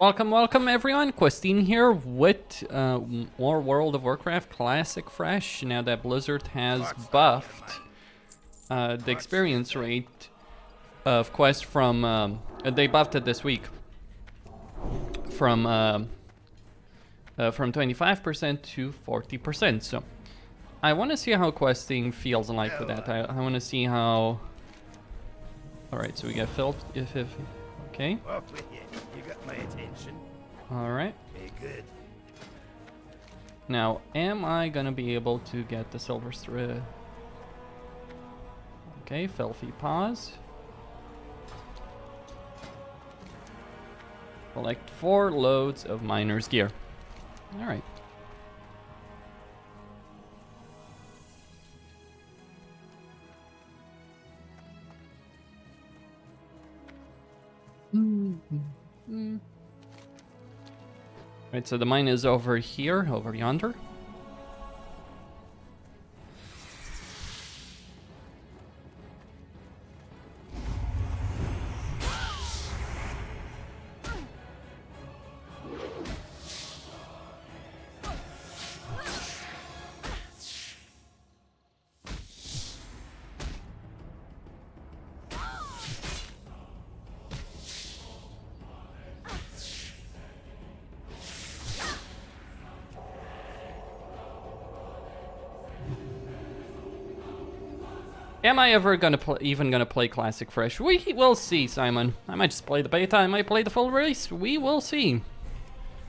Welcome, welcome everyone. Questine here with more World of Warcraft Classic Fresh. Now that Blizzard has buffed the experience rate of quests from, they buffed it this week from 25% to 40%. So I want to see how questing feels like with that. I want to see how. All right, so we got Phillip. If okay. You got my attention. All right. Hey, good. Now, am I gonna be able to get the silver thread? Okay, Filthy Paws. Collect 4 loads of miner's gear. All right. Right, so the mine is over here, over yonder. Am I ever gonna even gonna play Classic Fresh? We will see, Simon. I might just play the beta, I might play the full release. We will see.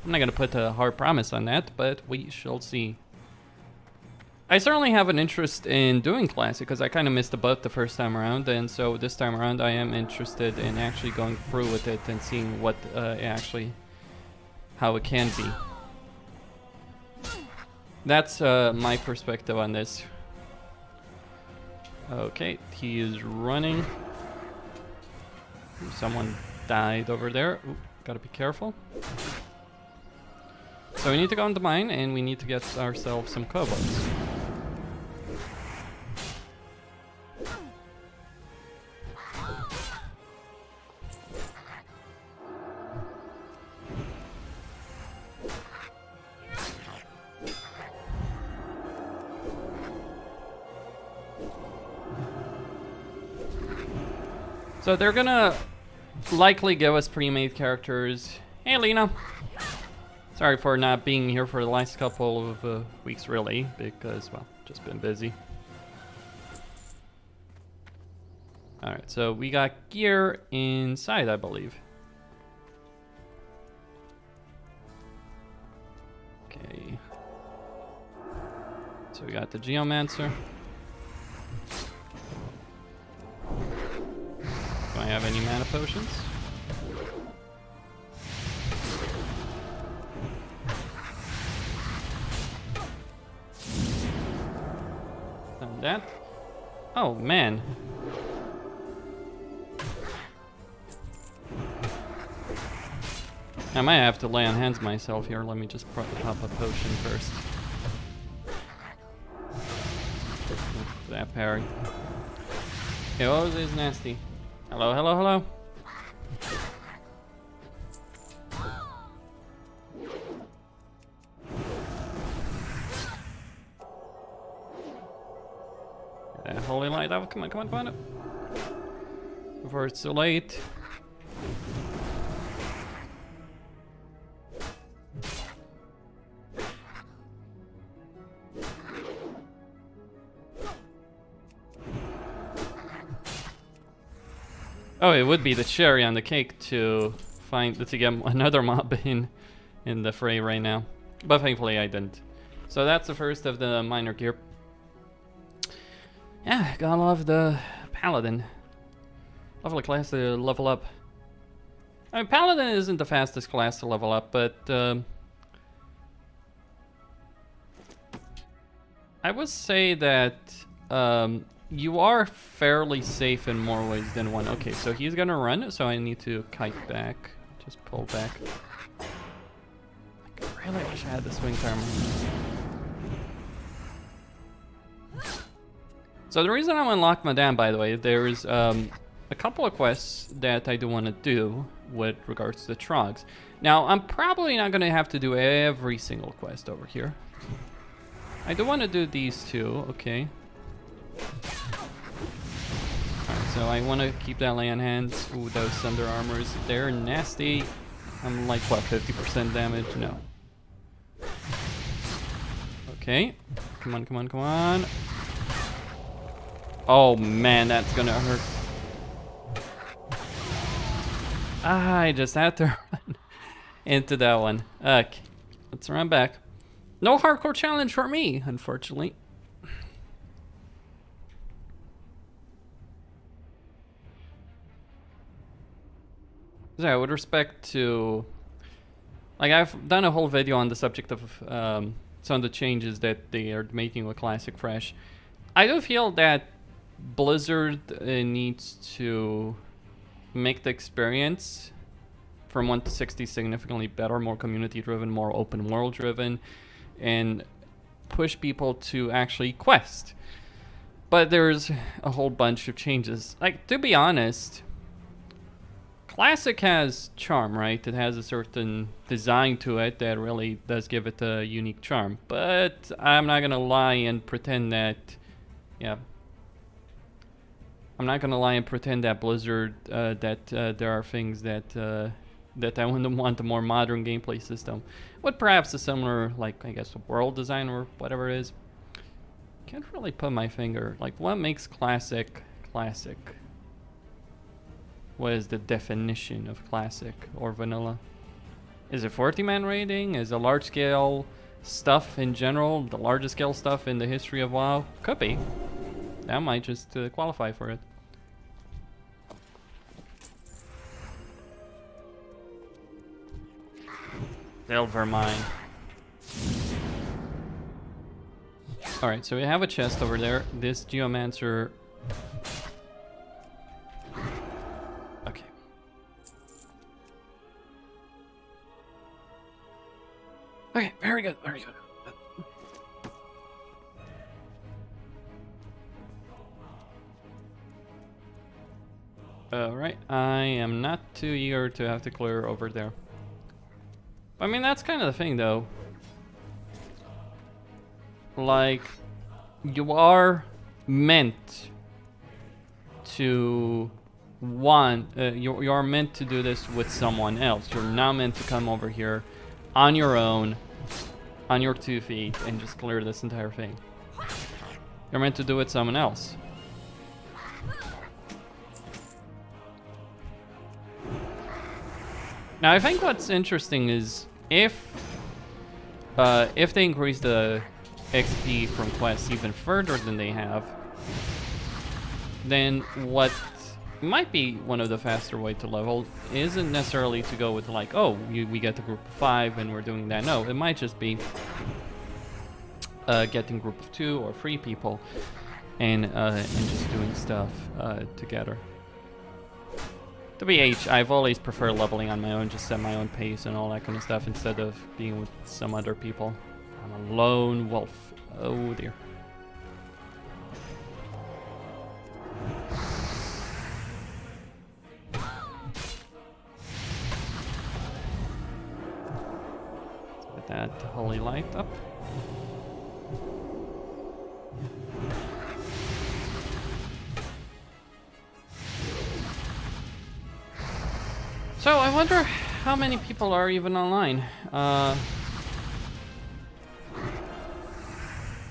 I'm not gonna put a hard promise on that, but we shall see. I certainly have an interest in doing Classic, because I kind of missed the boat the first time around, and so this time around I am interested in actually going through with it and seeing what how it can be. That's my perspective on this. Okay, he is running. Someone died over there. Ooh, gotta be careful. So we need to go on the mine and we need to get ourselves some kobolds. So they're gonna likely give us pre-made characters. Hey, Lina. Sorry for not being here for the last couple of weeks, really, because, well, just been busy. Alright, so we got gear inside, I believe. Okay. So we got the Geomancer. Do I have any mana potions? Done that. Oh man. I might have to lay on hands myself here. Let me just pop a potion first. That parry. Okay, oh, this is nasty. Hello, hello, hello. Holy light up, come on, come on, come on. Before it's too late. Oh, it would be the cherry on the cake to get another mob in the fray right now, but thankfully I didn't. So that's the first of the minor gear. Yeah, gotta love the paladin. Lovely class to level up. I mean, paladin isn't the fastest class to level up, but I would say that you are fairly safe in more ways than one. Okay, so he's gonna run, so I need to kite back. Just pull back. I really wish I had the swing armor. So the reason I'm unlocked Madame, by the way, there's a couple of quests that I do want to do with regards to the Trogs. Now, I'm probably not going to have to do every single quest over here. I do want to do these two, okay. Alright, so I want to keep that land hands. Ooh, those Thunder Armors, they're nasty. I'm like, what, 50% damage? No. Okay. Come on, come on, come on. Oh man, that's gonna hurt. I just had to run into that one. Okay, let's run back. No hardcore challenge for me, unfortunately. So with respect to, like, I've done a whole video on the subject of some of the changes that they are making with Classic Fresh. I do feel that Blizzard needs to make the experience from 1 to 60 significantly better, more community driven, more open world driven, and push people to actually quest. But there's a whole bunch of changes. Like, to be honest, Classic has charm, right? It has a certain design to it that really does give it a unique charm. But I'm not gonna lie and pretend that, yeah. I'm not gonna lie and pretend that Blizzard, there are things that that I wouldn't want a more modern gameplay system, with perhaps a similar, like, I guess, world design or whatever it is. Can't really put my finger. Like, what makes Classic classic? What is the definition of classic or vanilla? Is it 40-man raiding? Is it large scale stuff in general? The largest scale stuff in the history of WoW? Could be. That might just qualify for it. Silver mine. Alright, so we have a chest over there. This Geomancer. Okay. Okay, very good, very good. Alright, I am not too eager to have to clear over there. I mean, that's kind of the thing, though. Like, you are meant to you are meant to do this with someone else. You're not meant to come over here on your own, on your 2 feet, and just clear this entire thing. You're meant to do it with someone else. Now, I think what's interesting is if they increase the XP from quests even further than they have, then what might be one of the faster way to level isn't necessarily to go with, like, oh, we get the group of 5 and we're doing that. No, it might just be getting group of 2 or 3 people and just doing stuff together. To BH, I've always preferred leveling on my own, just set my own pace and all that kind of stuff, instead of being with some other people. I'm a lone wolf. Oh dear. Let's put that holy light up. So I wonder how many people are even online.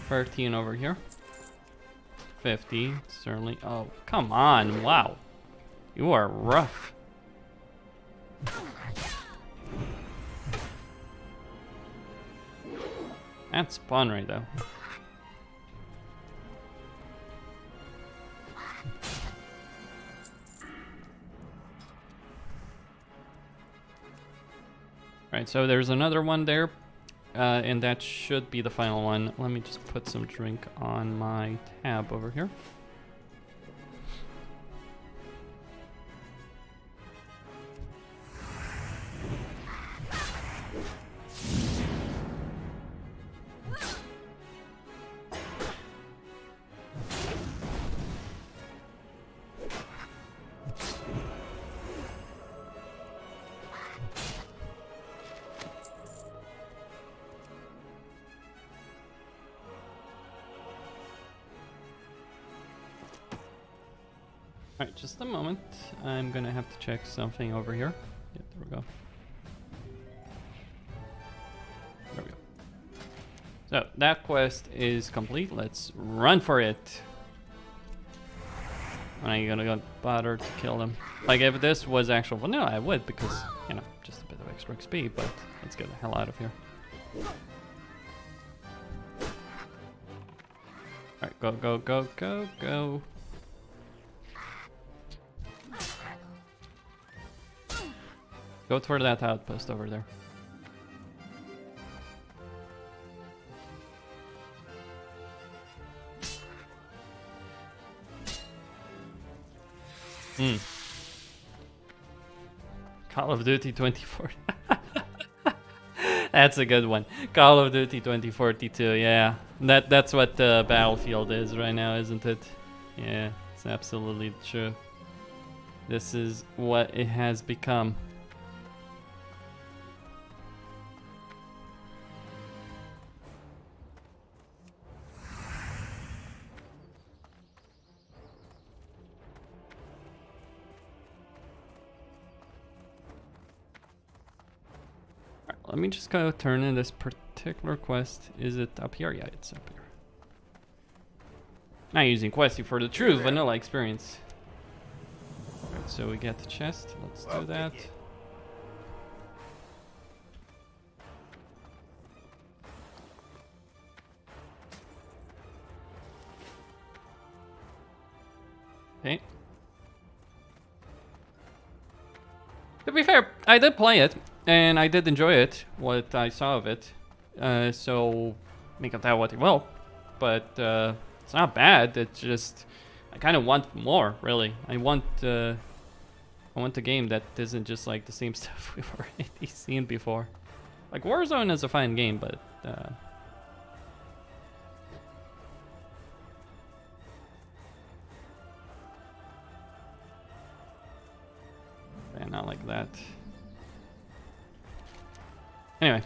13 over here. 50, certainly. Oh, come on, wow. You are rough. That's spawn right though. Right, so there's another one there, and that should be the final one. Let me just put some drink on my tab over here. Alright, just a moment. I'm gonna have to check something over here. Yeah, there we go. There we go. So, that quest is complete. Let's run for it. I ain't gonna go bother to kill them. Like, if this was actual vanilla, I would, because, you know, just a bit of extra XP, but let's get the hell out of here. Alright, go, go, go, go, go. Go toward that outpost over there. Call of Duty 2040. That's a good one. Call of Duty 2042, yeah. That's what the Battlefield is right now, isn't it? Yeah, it's absolutely true. This is what it has become. Let me just go turn in this particular quest. Is it up here? Yeah, it's up here. Not using Questy for the true vanilla experience. Alright, so we get the chest. Let's do that. Okay. To be fair, I did play it. And I did enjoy it, what I saw of it. So make of that what you will. But it's not bad. It's just I kind of want more, really. I want a game that isn't just like the same stuff we've already seen before. Like Warzone is a fine game, but man, not like that. Anyway.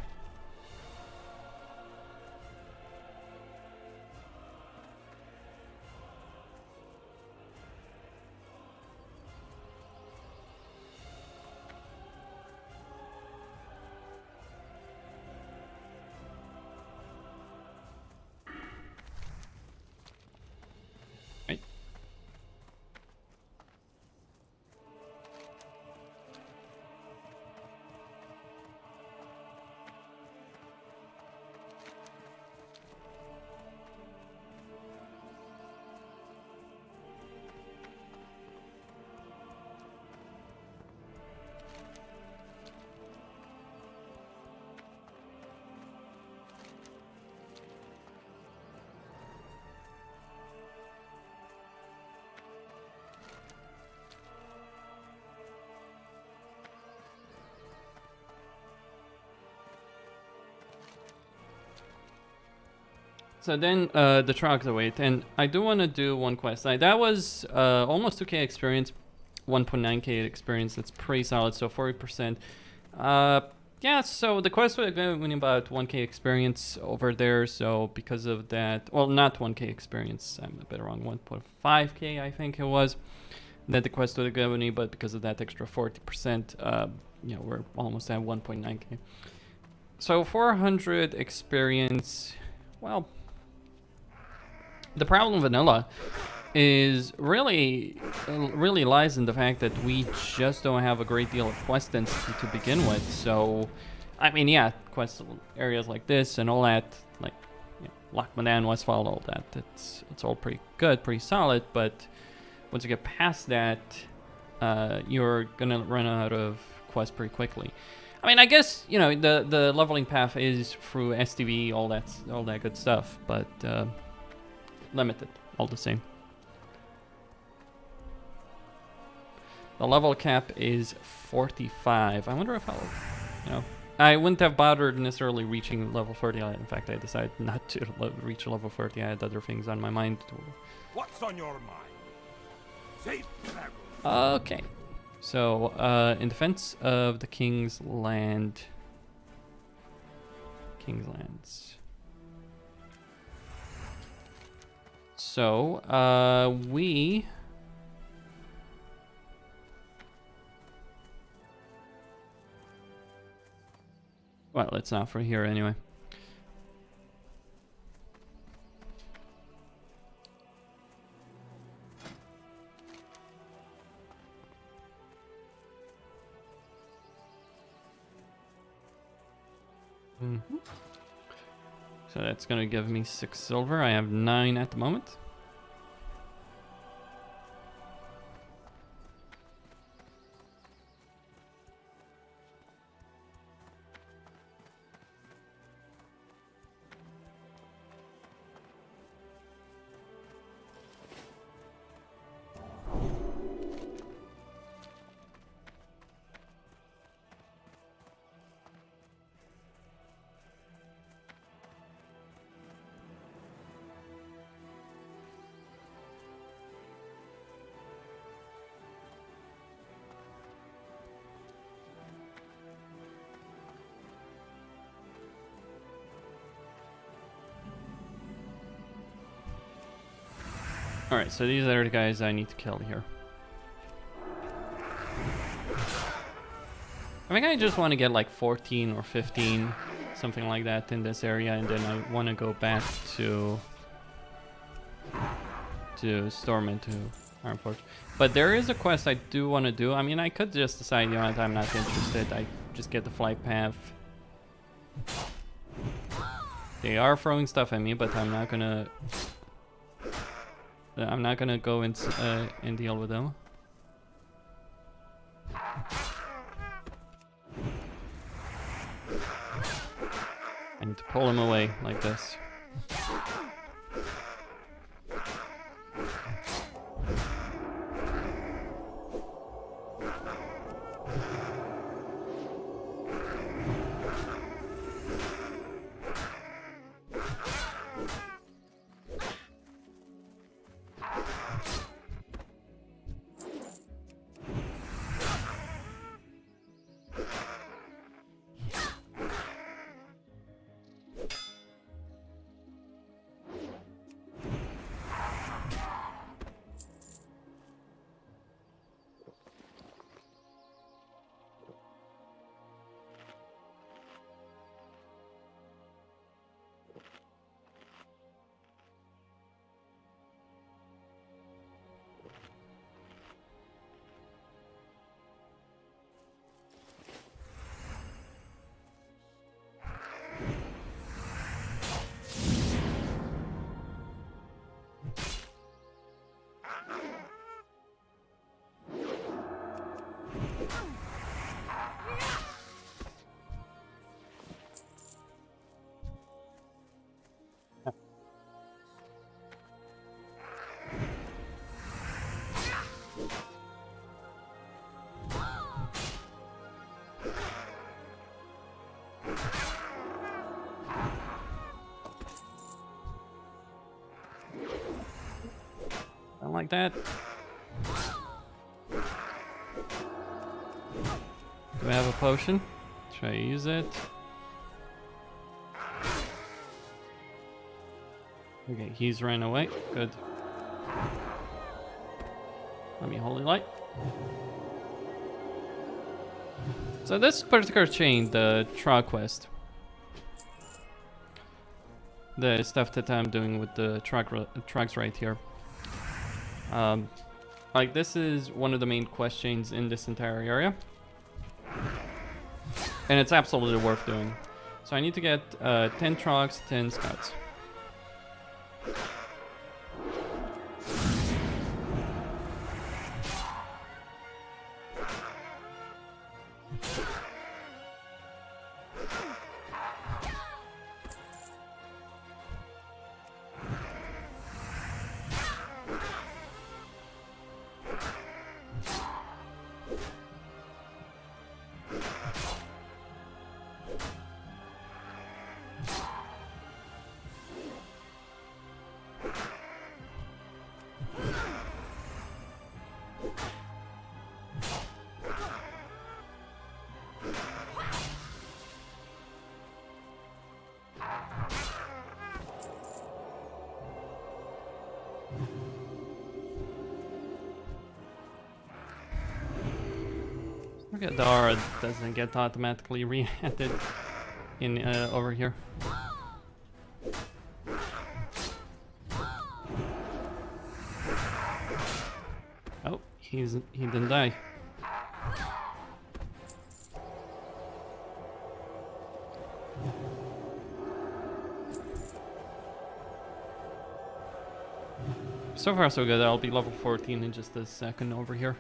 Right. So then the trucks await, and I do want to do one quest. That was almost 2k experience, 1.9k experience. That's pretty solid, so 40%. Yeah, so the quest was winning about 1k experience over there, so because of that, well, not 1k experience, I'm a bit wrong, 1.5k I think it was. That the quest would have winning, but because of that extra 40%, you know, we're almost at 1.9k. So 400 experience, well, the problem with vanilla is really lies in the fact that we just don't have a great deal of quest density to begin with. So, I mean, yeah, quest areas like this and all that, like, you know, Lochmadan, Westfall, all that, it's all pretty good, pretty solid. But once you get past that, you're gonna run out of quests pretty quickly. I mean, I guess, you know, the leveling path is through STV, all that good stuff, but limited all the same. The level cap is 45. I wonder if I'll, you know, I wouldn't have bothered necessarily reaching level 30. In fact, I decided not to reach level 30. I had other things on my mind. What's on your mind? Safe travel. Okay. So, in defense of the King's Land. King's Lands. So, we Well, it's not for here anyway. So that's gonna give me 6 silver. I have 9 at the moment. Alright, so these are the guys I need to kill here. I think I just want to get like 14 or 15, something like that in this area, and then I want to go back to storm into Ironforge. But there is a quest I do want to do. I mean, I could just decide, you know what, I'm not interested. I just get the flight path. They are throwing stuff at me, but I'm not gonna go and deal with them. I need to pull him away like this. Like that. Do I have a potion? Should I use it? Okay, he's ran away. Good. Let me holy light. So this particular chain, the trial quest, the stuff that I'm doing with the tracks right here. Like this is one of the main quest chains in this entire area, and it's absolutely worth doing. So I need to get 10 trucks, 10 scouts. Look at the aura doesn't get automatically re-added. in over here. Oh, he didn't die. So far so good. I'll be level 14 in just a second over here.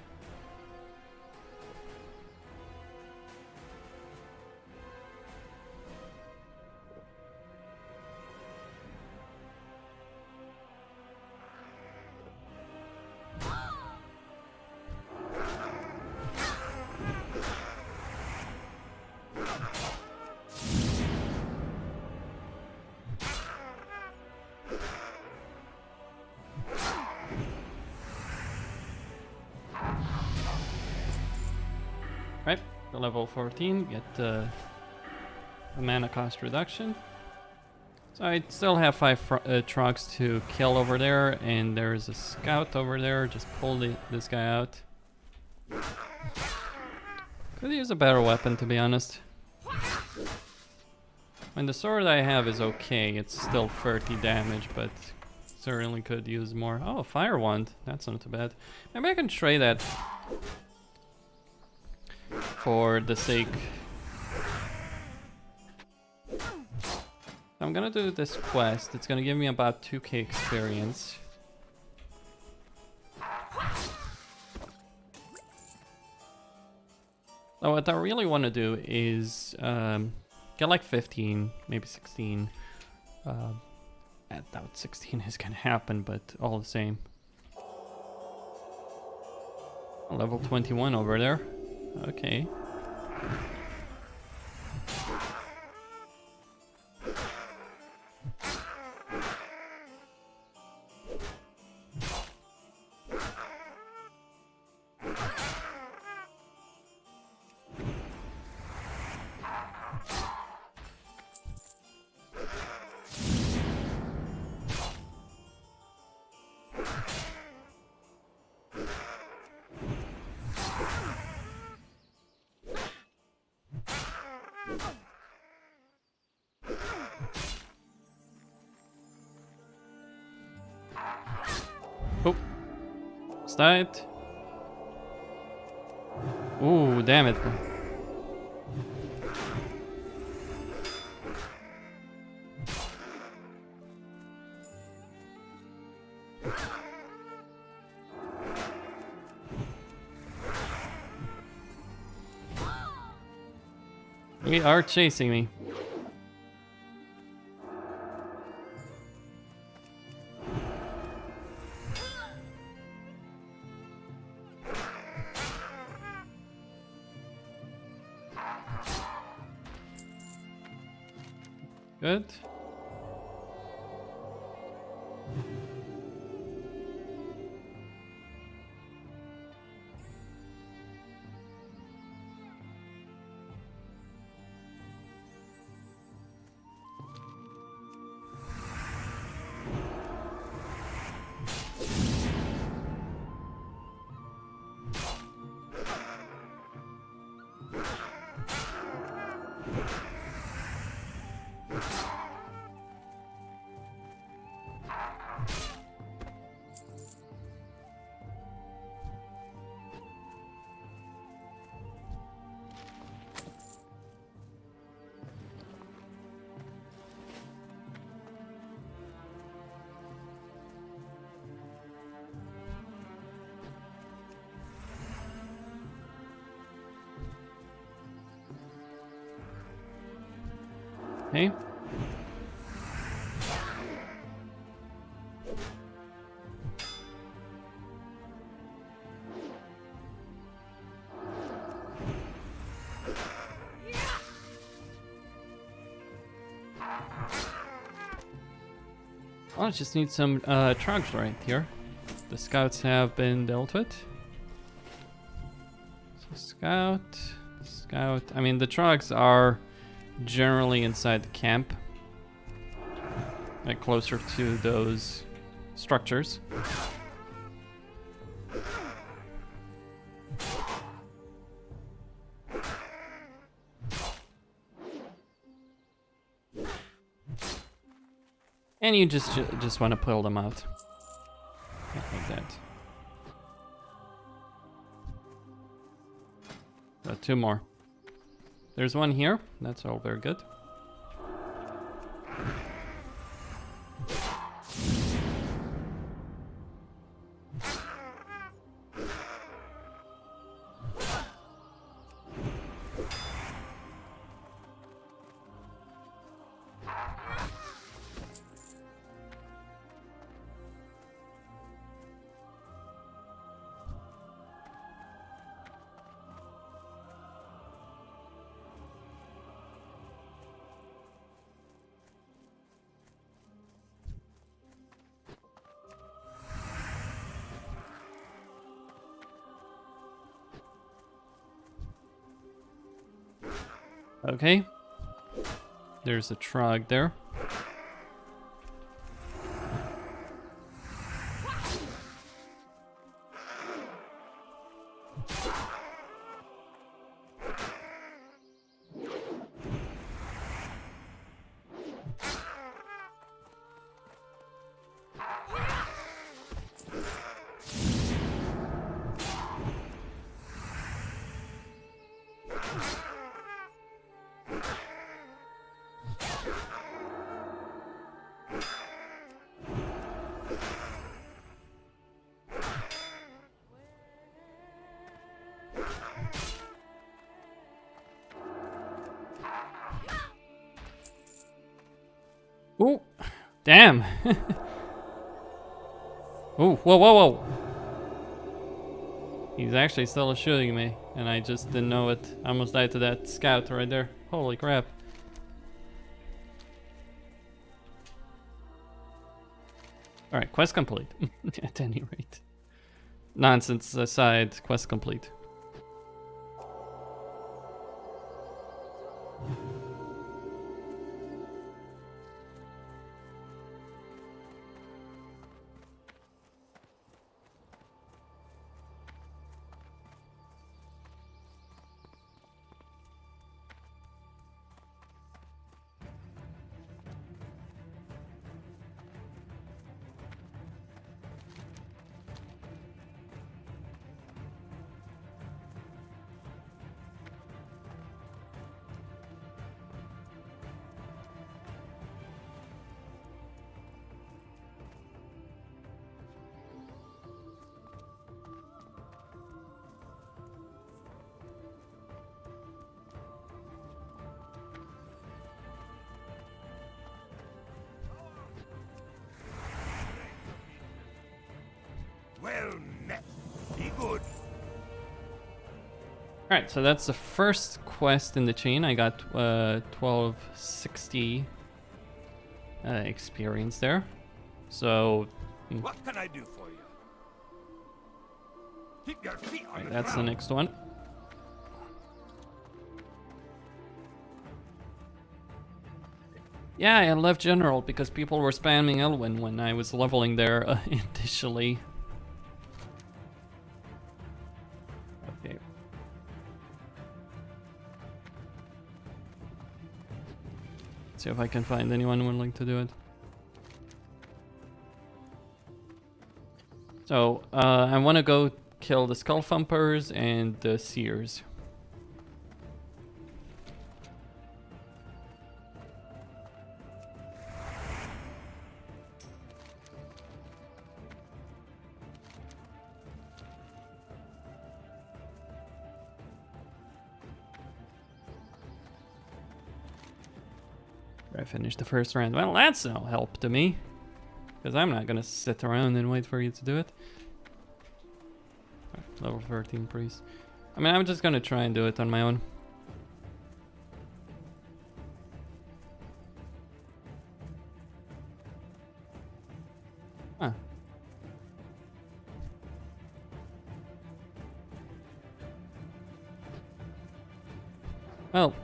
Right, the level 14, get a mana cost reduction. So I still have 5 trucks to kill over there, and there's a scout over there. Just pull this guy out. Could use a better weapon, to be honest. And the sword I have is okay. It's still 30 damage, but certainly could use more. Oh, a fire wand. That's not too bad. Maybe I can trade that for the sake. I'm gonna do this quest. It's gonna give me about 2k experience. So what I really want to do is get like 15, maybe 16. I doubt 16 is gonna happen, but all the same. Level 21 over there. Okay. Oh, what's that? Ooh, damn it. They are chasing me. Good. Hey. I just need some trucks right here. The scouts have been dealt with. So scout. I mean, the trucks are generally inside the camp, like closer to those structures. And you just want to pull them out. Like that. Two more. There's one here. That's all very good. Okay. There's a trog there. Ooh, damn. Ooh, whoa, whoa, whoa. He's actually still shooting me, and I just didn't know it. I almost died to that scout right there. Holy crap. Alright, quest complete. At any rate. Nonsense aside, quest complete. Well met. Be good. Alright, so that's the first quest in the chain. I got 1260 experience there. So What can I do for you? Keep your feet on the that's the ground. next one. Yeah, I left General because people were spamming Elwyn when I was leveling there initially. Okay. See if I can find anyone willing to do it. So, I want to go kill the Skull Thumpers and the Seers. I finished the first round. Well, that's no help to me. Because I'm not going to sit around and wait for you to do it. Level 13 priest. I mean, I'm just going to try and do it on my own. Huh. Well.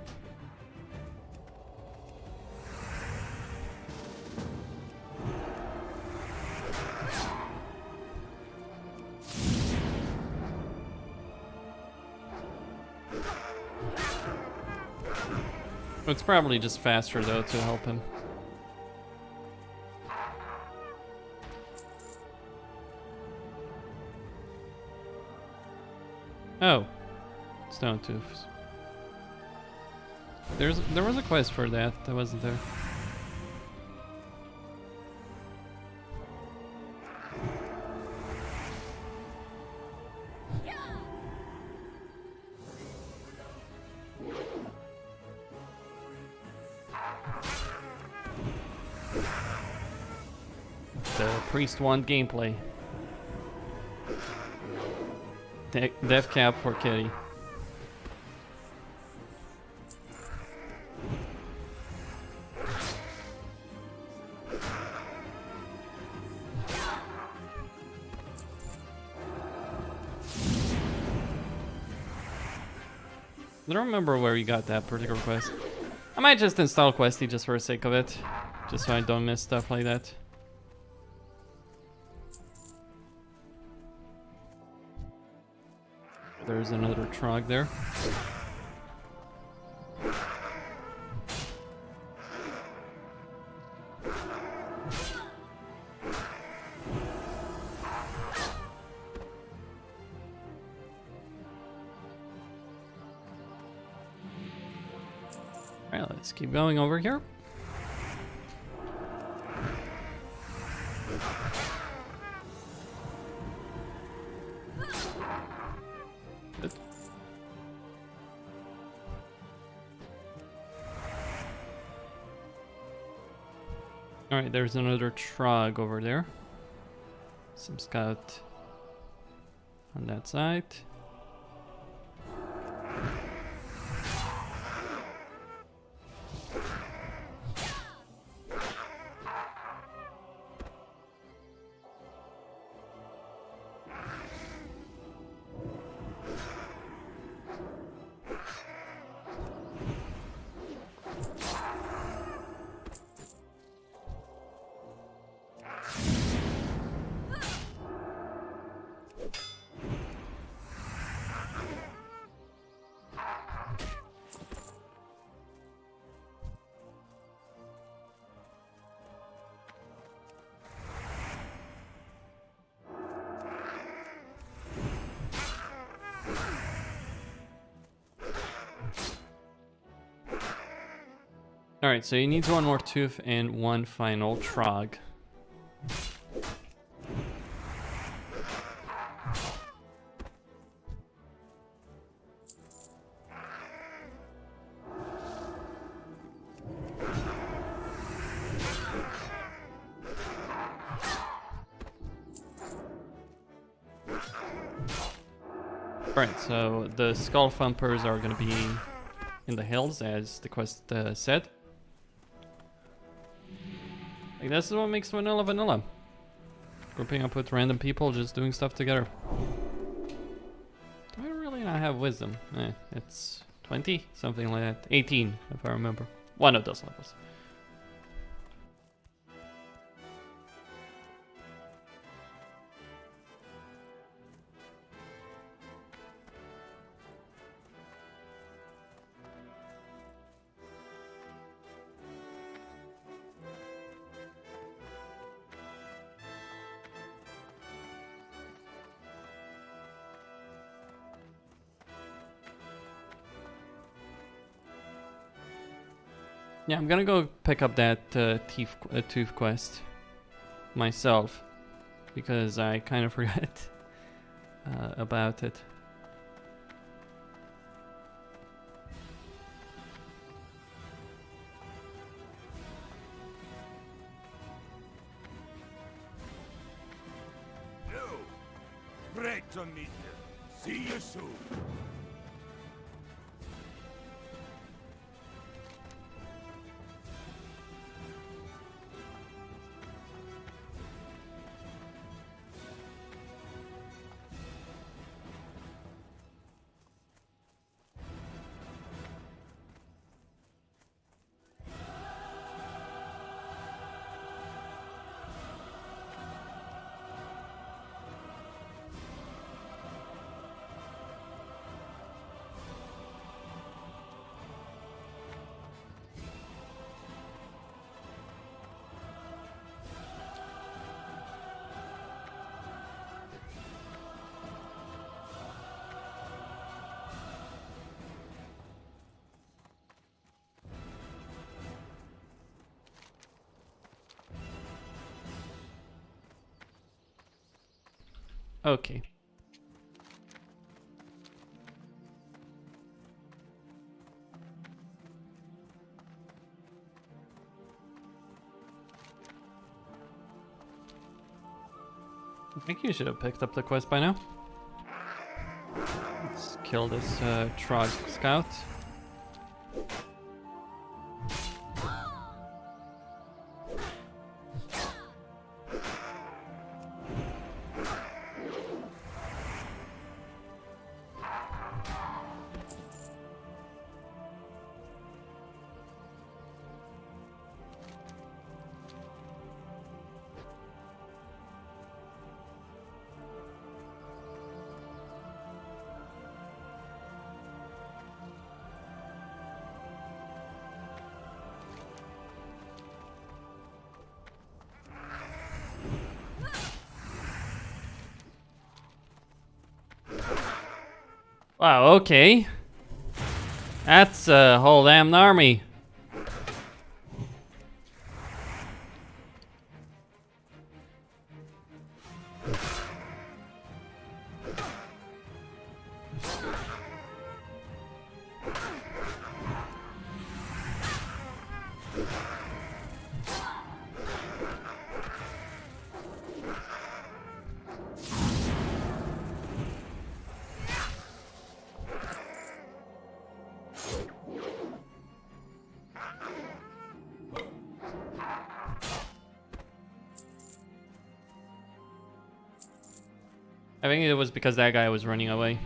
It's probably just faster though to help him. Oh, stone tooths. There was a quest for that. That wasn't there. The priest want gameplay. Death cap for Kitty. I don't remember where you got that particular quest. I might just install Questy just for the sake of it. Just so I don't miss stuff like that. There's another trog there. Alright, let's keep going over here. Good. Alright, there's another trog over there. Some scout on that side. Alright, so you need one more tooth and one final trog. Alright, so the skull thumpers are gonna be in the hills, as the quest said. Like, this is what makes vanilla vanilla. Grouping up with random people, just doing stuff together. Do I really not have wisdom? It's 20? Something like that. 18, if I remember. One of those levels. Yeah, I'm gonna go pick up that tooth quest myself, because I kind of forgot about it. No, great to meet you. See you soon. Okay. I think you should have picked up the quest by now. Let's kill this Trog scout. Wow, okay. That's a whole damn army. I think it was because that guy was running away.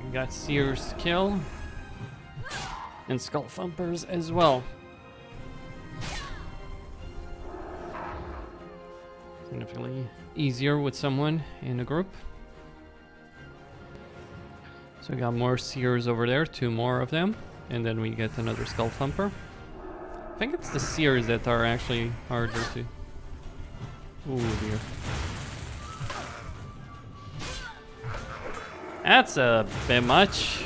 We got Seers to kill. And Skull Thumpers as well. Significantly easier with someone in a group. So we got more Seers over there, 2 more of them. And then we get another Skull Thumper. I think it's the Seers that are actually harder to... Oh dear. That's a bit much.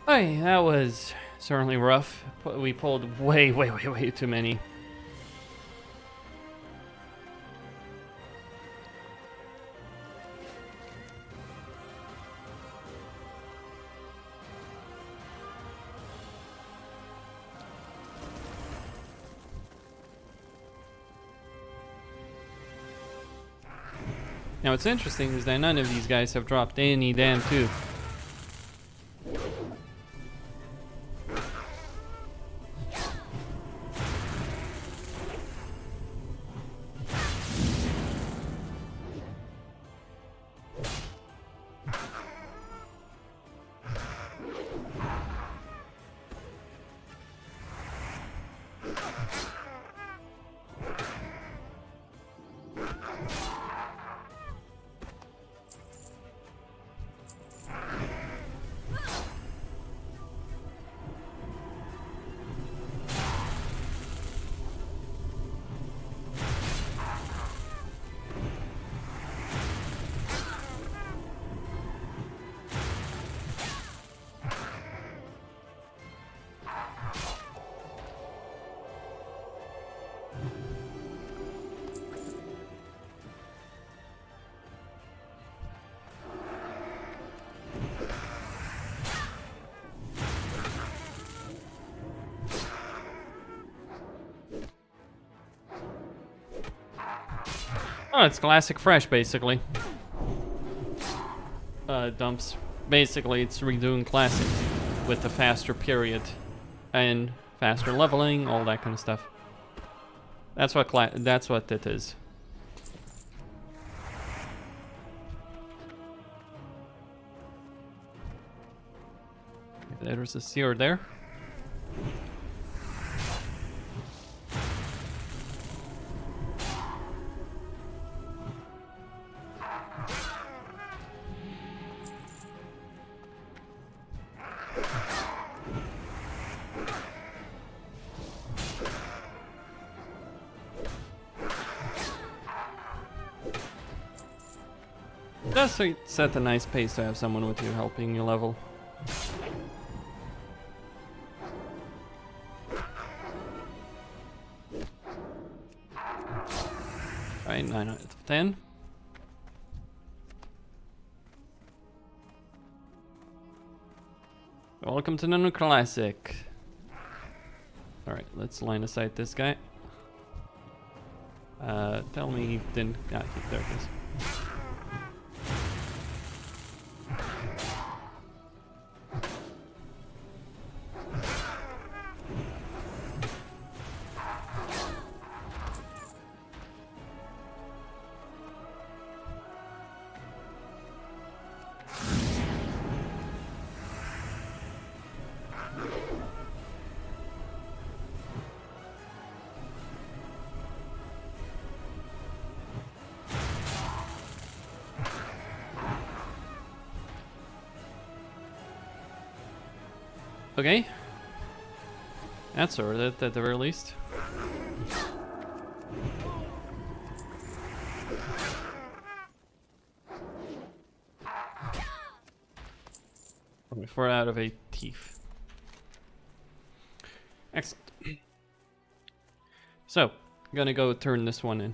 Hey, that was certainly rough. We pulled way too many. Now what's interesting is that none of these guys have dropped any damn tooth. Oh, it's classic fresh, basically. Dumps. Basically, it's redoing classic with a faster period and faster leveling, all that kind of stuff. That's what it is. There's a seer there. Does set a nice pace to have someone with you helping you level. Alright, 9 out of 10. Welcome to the new classic. Alright, let's line aside this guy. Tell me he didn't... Ah, there it is. Okay. That's sorted at the very least. Only 4 out of 8 teeth. Excellent. So, I'm gonna go turn this one in.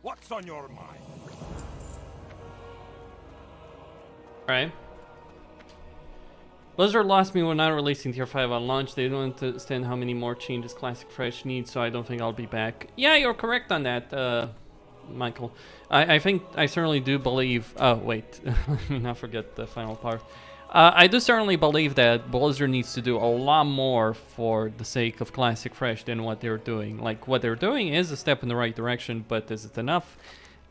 What's on your mind? Alright. Blizzard lost me when not releasing Tier 5 on launch. They don't understand how many more changes Classic Fresh needs, so I don't think I'll be back. Yeah, you're correct on that, Michael. I think I certainly do believe... Oh, wait. Let me not forget the final part. I do certainly believe that Blizzard needs to do a lot more for the sake of Classic Fresh than what they're doing. Like, what they're doing is a step in the right direction, but is it enough?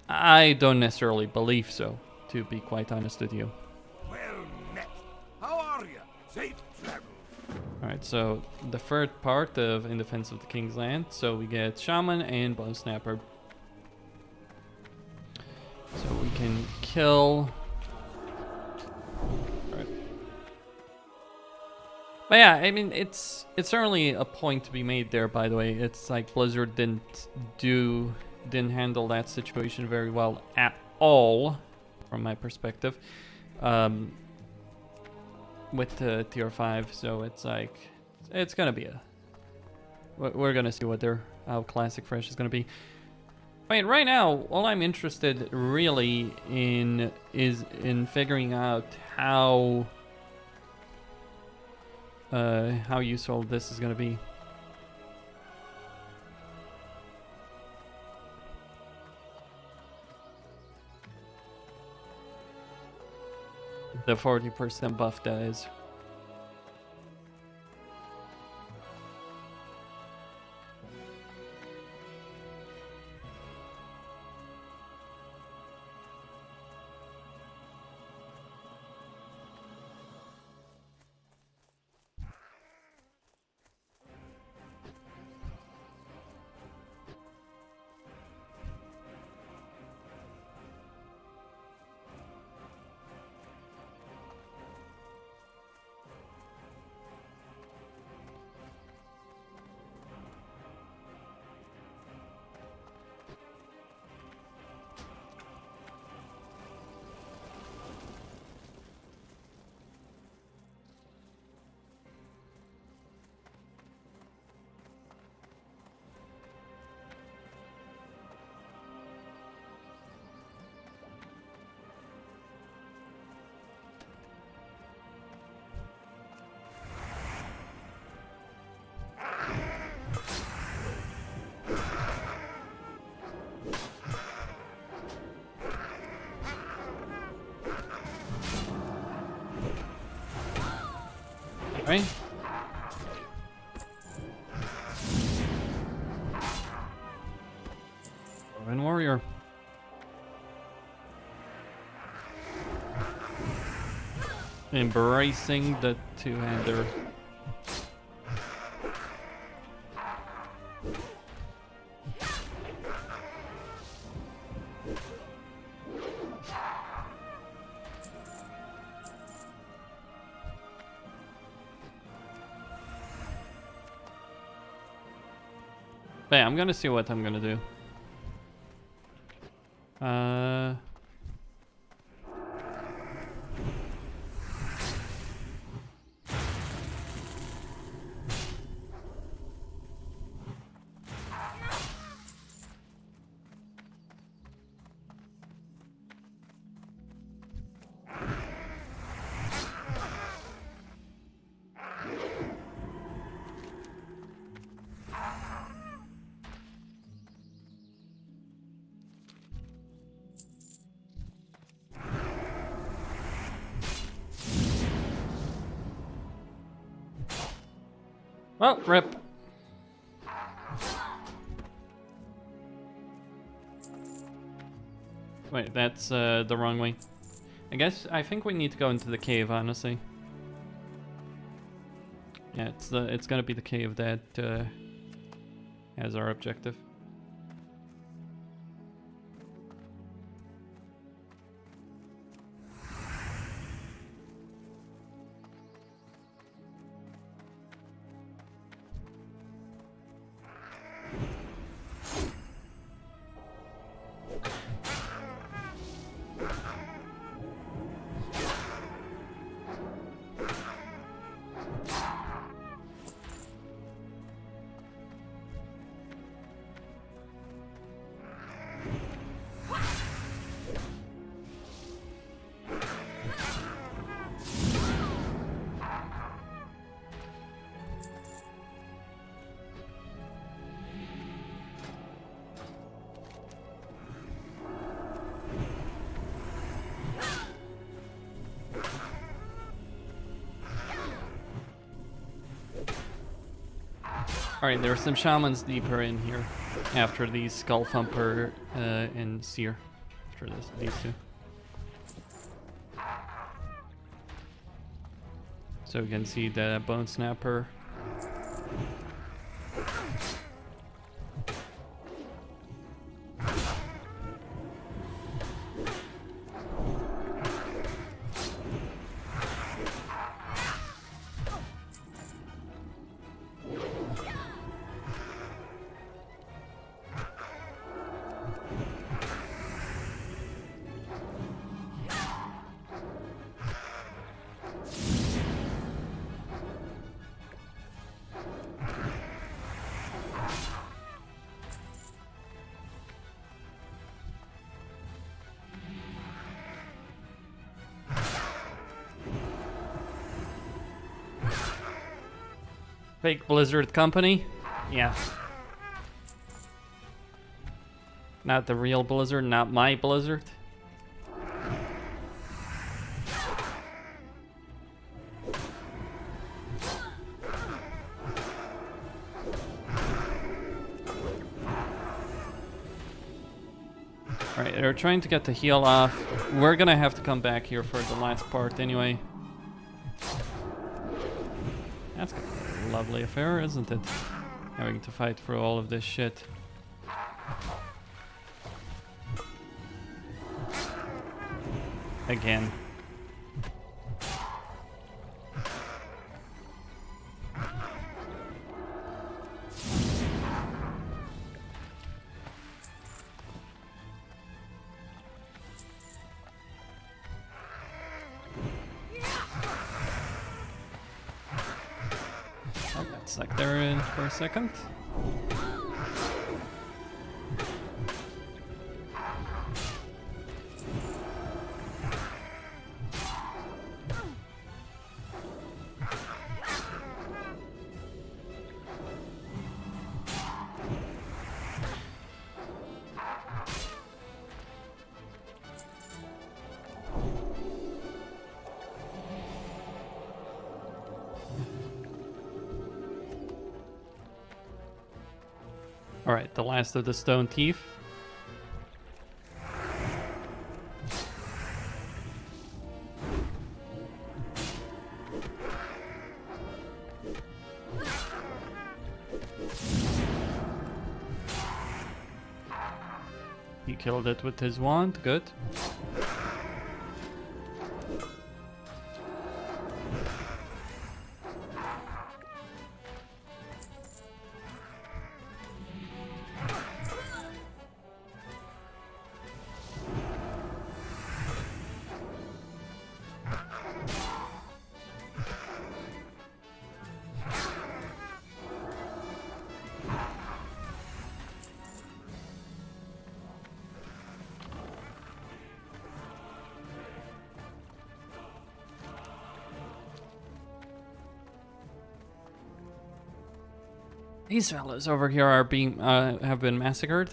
I don't necessarily believe so, to be quite honest with you. Well met. How are you? Safe travel. Alright, so the third part of In Defense of the King's Land. So we get Shaman and Bone Snapper. So we can kill... But yeah, I mean, it's certainly a point to be made there, by the way. It's like Blizzard didn't handle that situation very well at all, from my perspective. with tier 5, so it's like it's gonna be a. We're gonna see how classic fresh is gonna be. I mean, right now, all I'm interested really in is in figuring out how useful this is gonna be. The 40% buff does. Right? Dwarven warrior. Embracing the two-hander. But yeah, I'm gonna see what I'm gonna do. Well, rip. Wait, that's the wrong way. I think we need to go into the cave, honestly. Yeah, it's gonna be the cave that has our objective. Alright, there are some shamans deeper in here after these Skull Thumper and Seer. After these two. So we can see the Bone Snapper. Fake Blizzard company? Yeah. Not the real Blizzard, not my Blizzard. Alright, they're trying to get the heal off. We're gonna have to come back here for the last part anyway. That's gonna be a lovely affair, isn't it? Having to fight through all of this shit. Again. Oh, got stuck there in for a second. Alright, the last of the stone teeth. He killed it with his wand, good. These fellas over here are being have been massacred,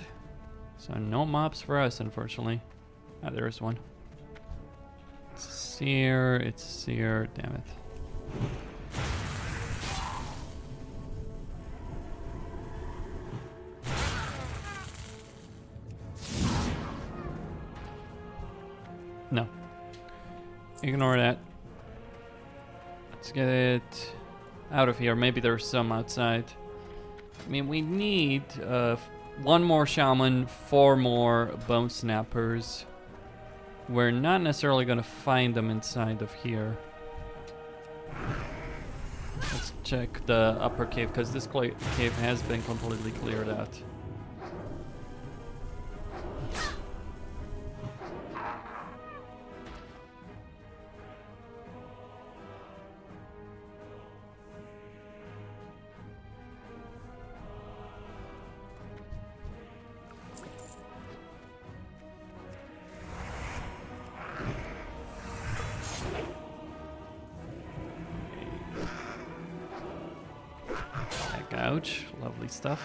so no mobs for us, unfortunately. Ah, there is one. It's a seer, damn it. No. Ignore that. Let's get it out of here. Maybe there's some outside. I mean, we need one more shaman, 4 more bone snappers. We're not necessarily going to find them inside of here. Let's check the upper cave, because this cave has been completely cleared out. Ouch, lovely stuff.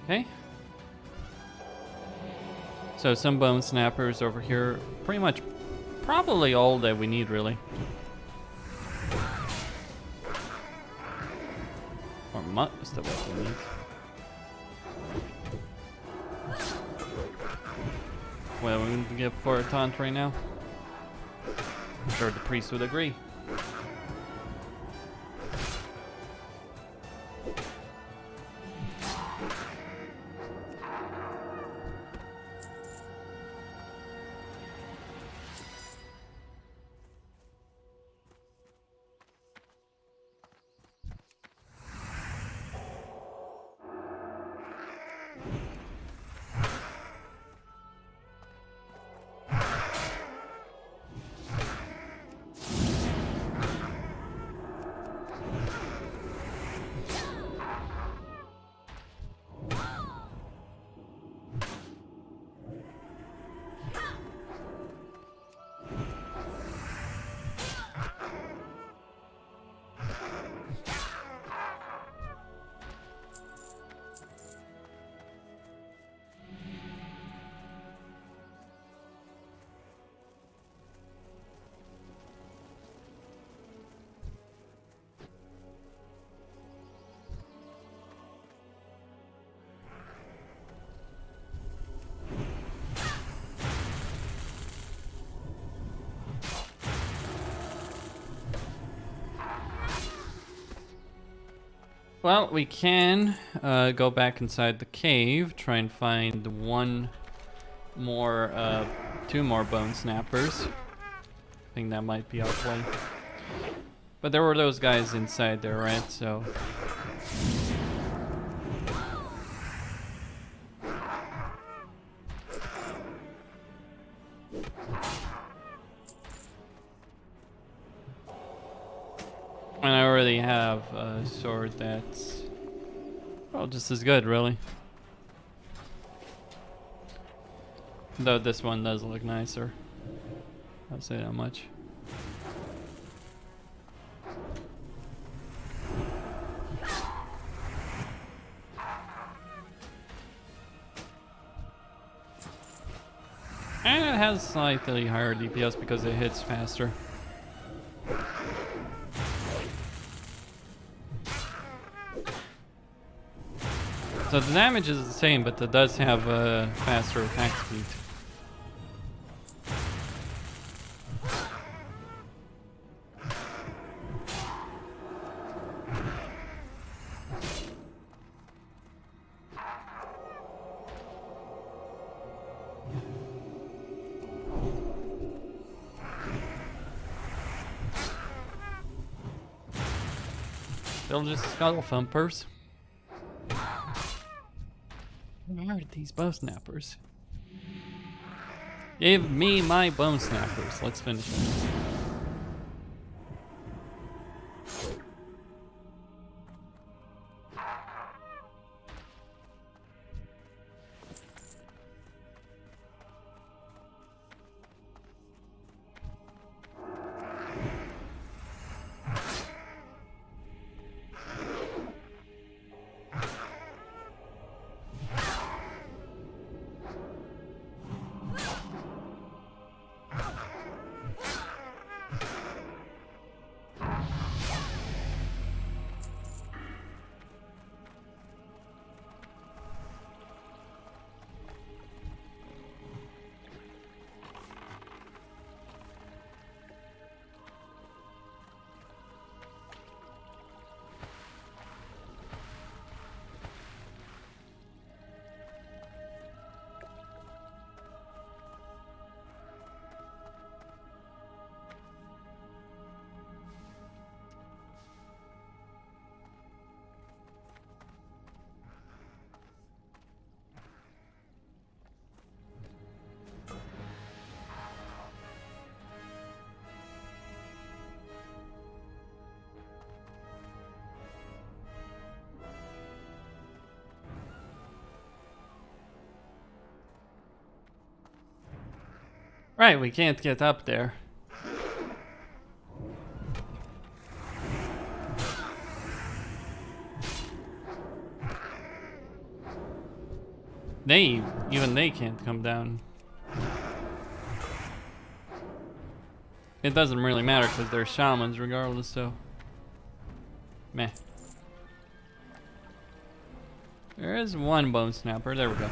Okay. So some bone snappers over here. Pretty much, probably all that we need, really. Or most of what we need. Well, we're going to give for a taunt right now. I'm sure the priest would agree. Well, we can go back inside the cave, try and find two more bone snappers. I think that might be our play. But there were those guys inside there, right? So. And I already have a sword that's, well, just as good, really. Though this one does look nicer. I'll say that much. And it has slightly higher DPS because it hits faster. So the damage is the same, but it does have a faster attack speed. They'll just skull thumpers. Where are these bone snappers? Give me my bone snappers. Let's finish this. Right, we can't get up there. Even they can't come down. It doesn't really matter because they're shamans regardless, so. Meh. There is one bone snapper, there we go.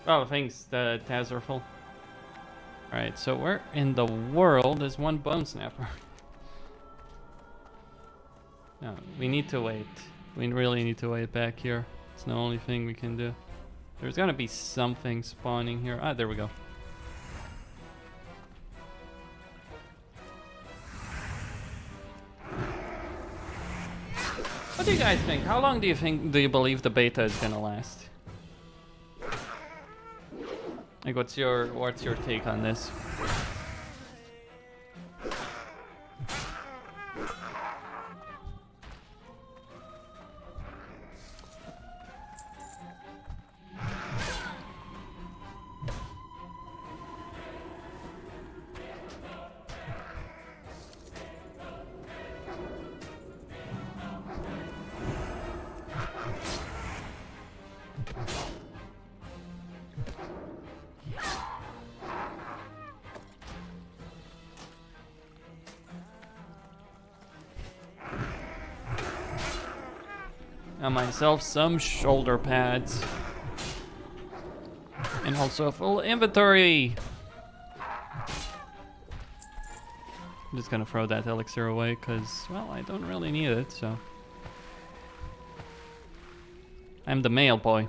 Oh, thanks, Taz are full. Alright, so where in the world is one bone snapper? No, we need to wait. We really need to wait back here. It's the only thing we can do. There's gotta be something spawning here. Ah, there we go. What do you guys think? How long do you believe the beta is gonna last? Like, what's your take on this? and myself some shoulder pads. And also a full inventory. I'm just gonna throw that elixir away because, well, I don't really need it, so. I'm the male boy.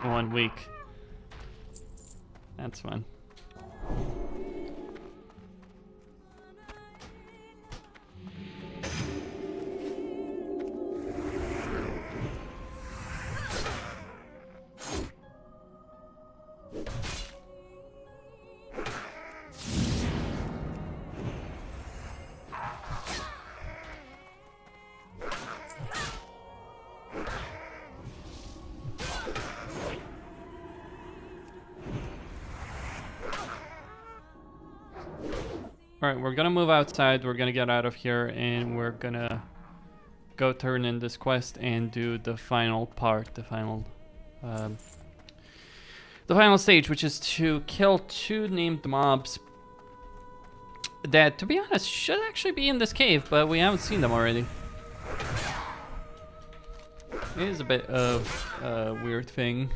One week. That's fun. Alright, we're gonna move outside, we're gonna get out of here, and we're gonna go turn in this quest and do the final part, the final stage, which is to kill 2 named mobs that, to be honest, should actually be in this cave, but we haven't seen them already. It is a bit of a weird thing.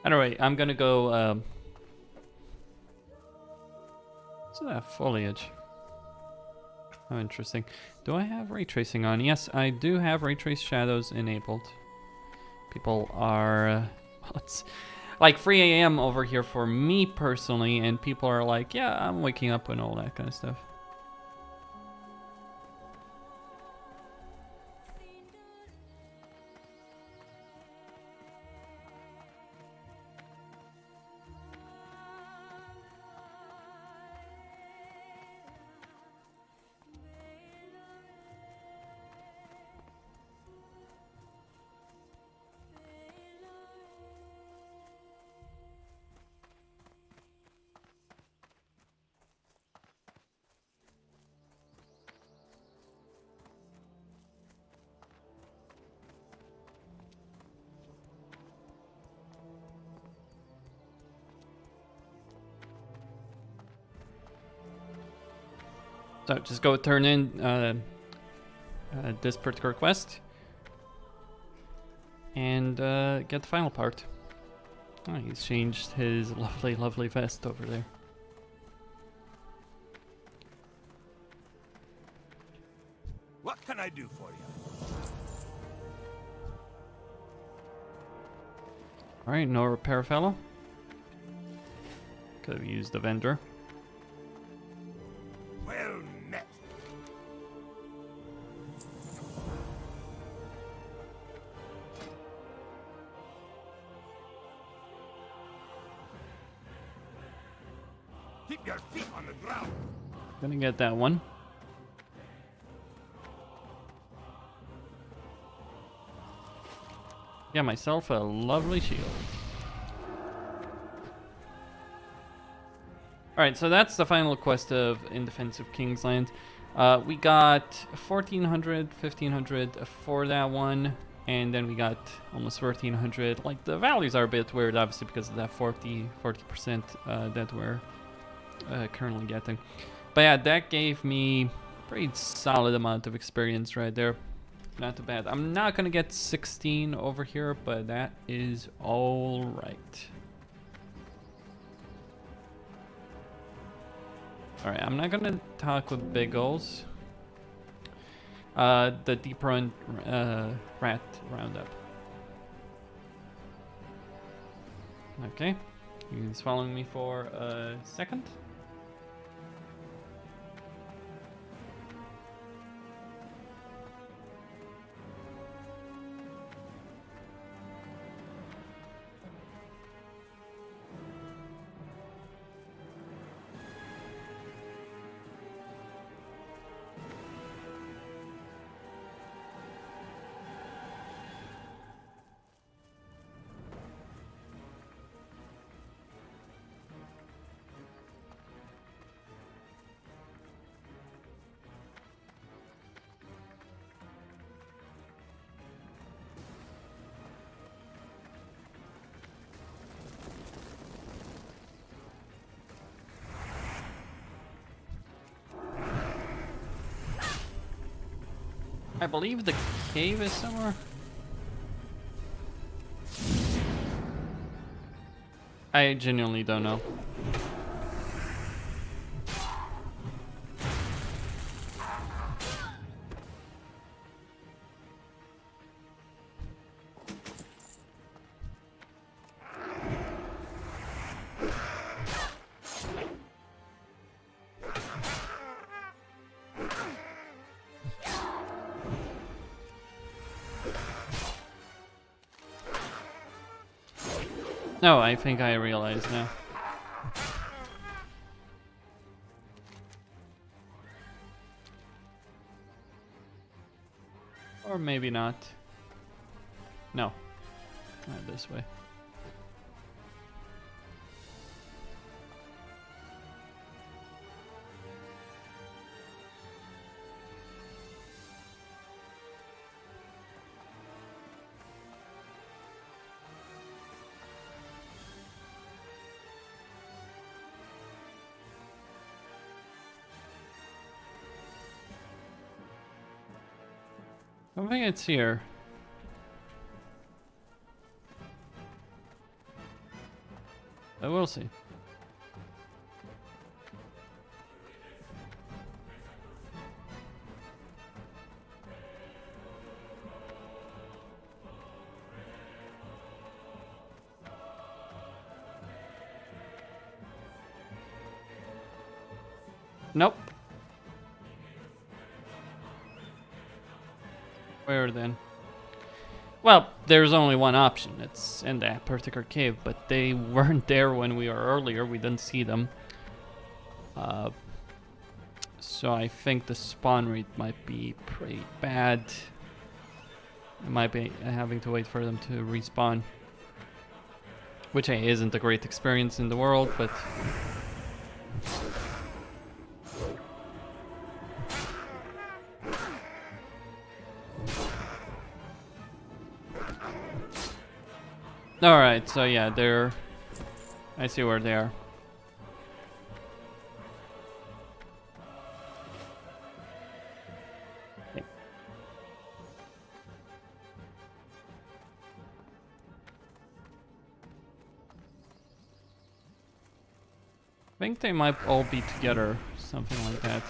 Anyway, I'm gonna go, what's that foliage? How interesting. Do I have ray tracing on? Yes, I do have ray trace shadows enabled. People are, well, it's like 3 a.m. over here for me personally, and people are like, yeah, I'm waking up and all that kind of stuff. So just go turn in this particular quest and get the final part. Oh, he's changed his lovely, lovely vest over there. What can I do for you? Alright, no repair fellow. Could have used the vendor. Well met. Keep your feet on the ground. Gonna get that one. Get myself a lovely shield. Alright, so that's the final quest of In Defense of Kingsland. We got 1400, 1500 for that one, and then we got almost 1300. Like, the values are a bit weird, obviously, because of that 40% that we're currently getting. But yeah, that gave me a pretty solid amount of experience right there. Not too bad. I'm not gonna get 16 over here, but that is alright. Alright, I'm not gonna talk with big goals. The deep run rat roundup. Okay, he's following me for a second. I believe the cave is somewhere. I genuinely don't know. No, I think I realize now. Or maybe not. No, not this way. I don't think it's here. I will see. Nope. Where then? Well, there's only one option. It's in that particular cave, but they weren't there when we were earlier. We didn't see them. So I think the spawn rate might be pretty bad. I might be having to wait for them to respawn. Which isn't a great experience in the world, but... Alright, so yeah, they're... I see where they are. Okay. I think they might all be together, something like that.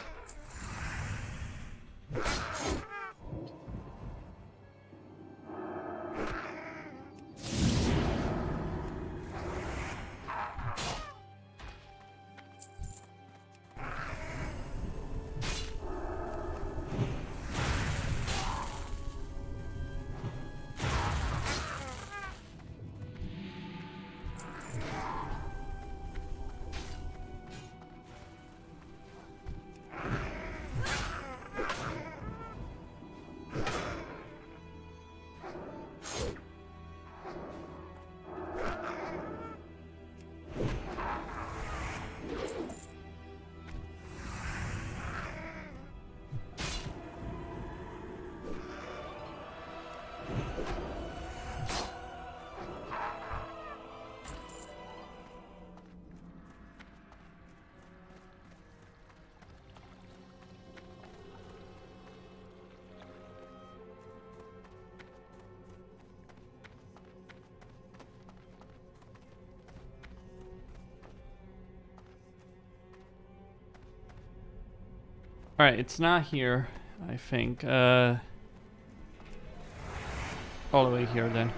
Alright, it's not here. I think. All the way here then.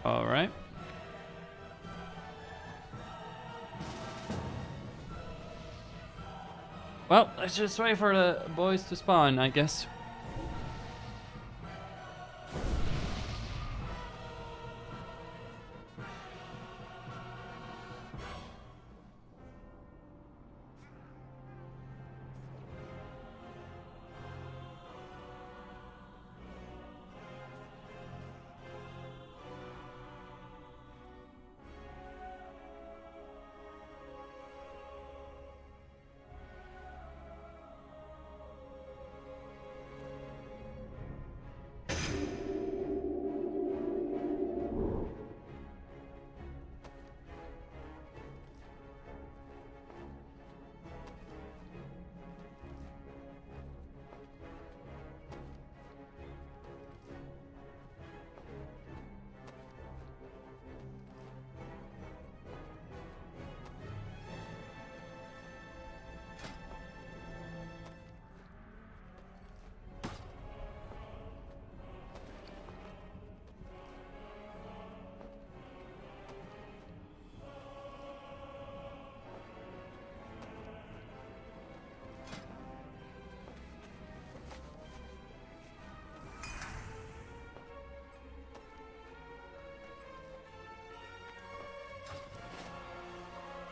All right. Well, let's just wait for the boys to spawn, I guess.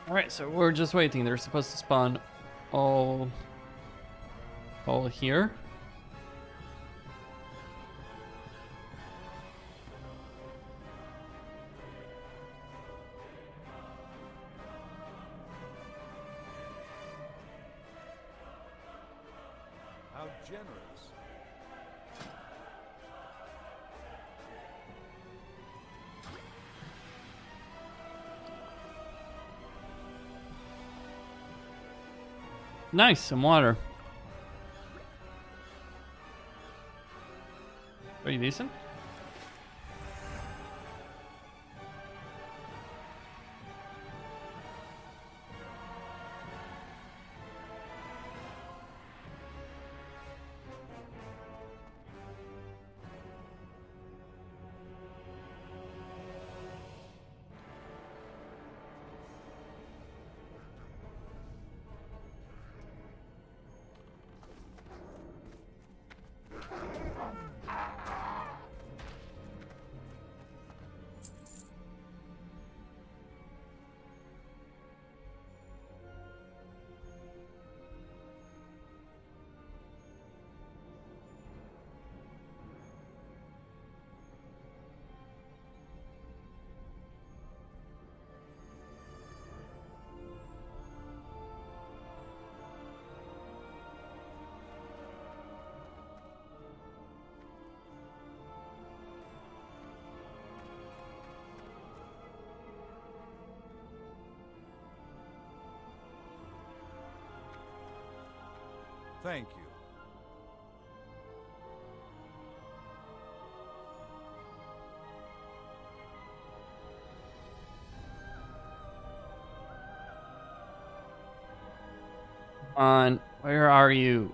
Alright, so we're just waiting. They're supposed to spawn all here. How generous. Nice, some water. Pretty decent. Thank you. On, where are you?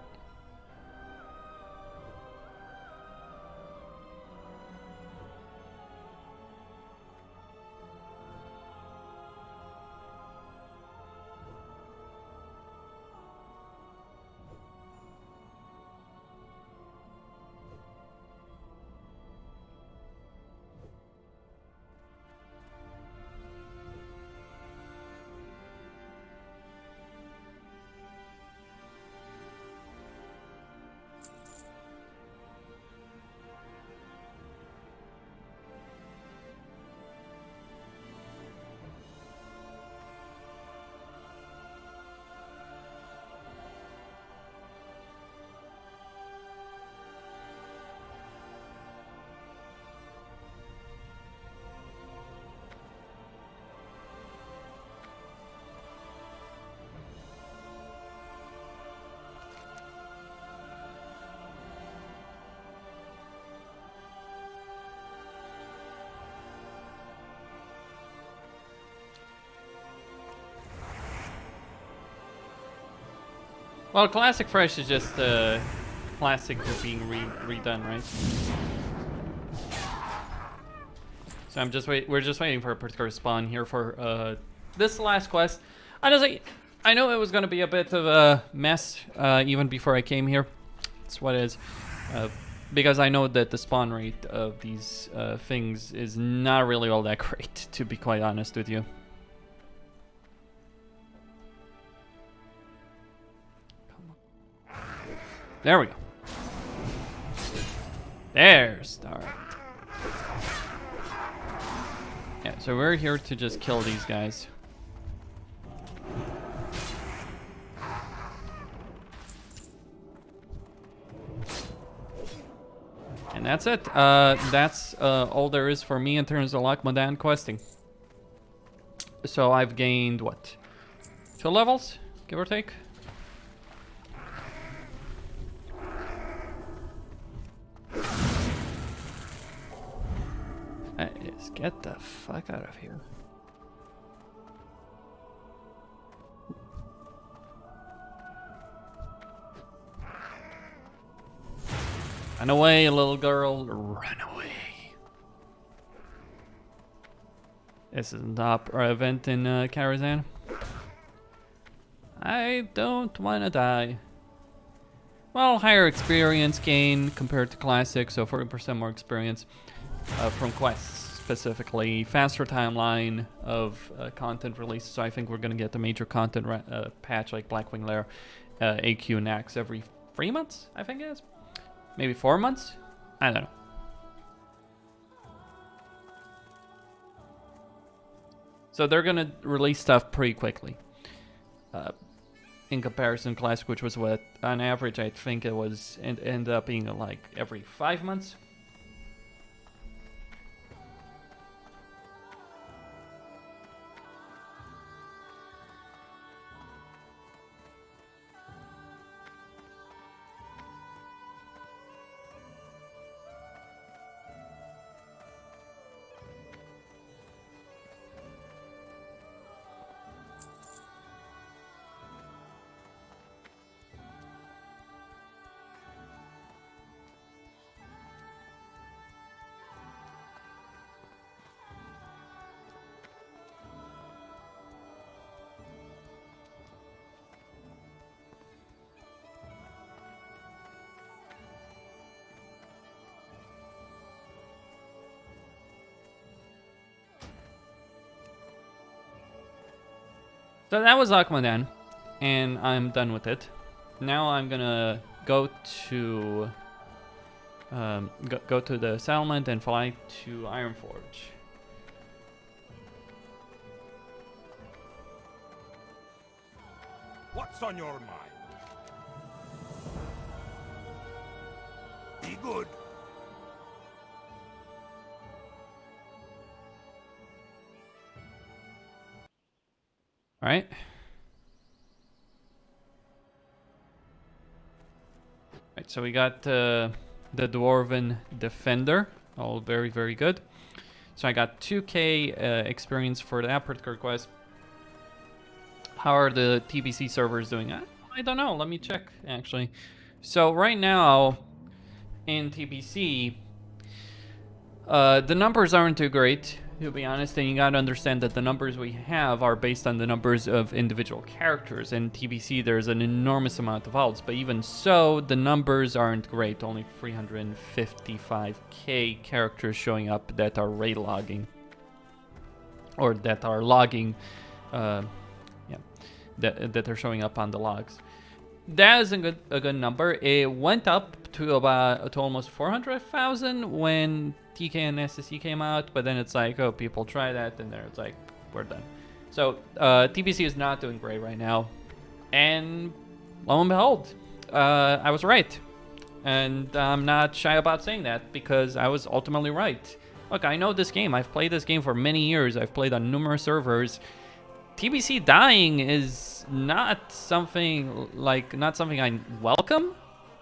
Well, Classic Fresh is just Classic just being redone, right? So I'm just we're just waiting for a particular spawn here for this last quest. Honestly, I know it was gonna be a bit of a mess even before I came here. That's what it is. Because I know that the spawn rate of these things is not really all that great, to be quite honest with you. There we go. There's the... Yeah, so we're here to just kill these guys. And that's it. That's all there is for me in terms of Lockmadan questing. So I've gained, what? 2 levels, give or take? Get the fuck out of here. Run away, little girl. Run away. This is the opera event in Karazhan. I don't want to die. Well, higher experience gain compared to Classic, so 40% more experience from quests. Specifically, faster timeline of content releases. So I think we're gonna get the major content patch like Blackwing Lair, AQ Nax every 3 months. I think it is, maybe 4 months. I don't know. So they're gonna release stuff pretty quickly. In comparison, Classic, which was what on average I think it was, and ended up being like every 5 months. So that was Lockmadan, and I'm done with it. Now I'm gonna go to go to the settlement and fly to Ironforge. What's on your mind? Be good. All right. Right, so we got the Dwarven Defender. All very, very good. So I got 2k experience for that particular quest. How are the TBC servers doing? I don't know. Let me check, actually. So right now, in TBC, the numbers aren't too great, to be honest, and you gotta understand that the numbers we have are based on the numbers of individual characters. In TBC, there's an enormous amount of vaults, but even so, the numbers aren't great. Only 355k characters showing up that are raid logging, or that are logging, that are showing up on the logs. That is a good number. It went up to almost 400,000 when TK and SSC came out, but then it's like, oh, people try that, and then it's like, we're done. So TBC is not doing great right now, and lo and behold, I was right, and I'm not shy about saying that because I was ultimately right. Look, I know this game. I've played this game for many years. I've played on numerous servers. TBC dying is not something I welcome,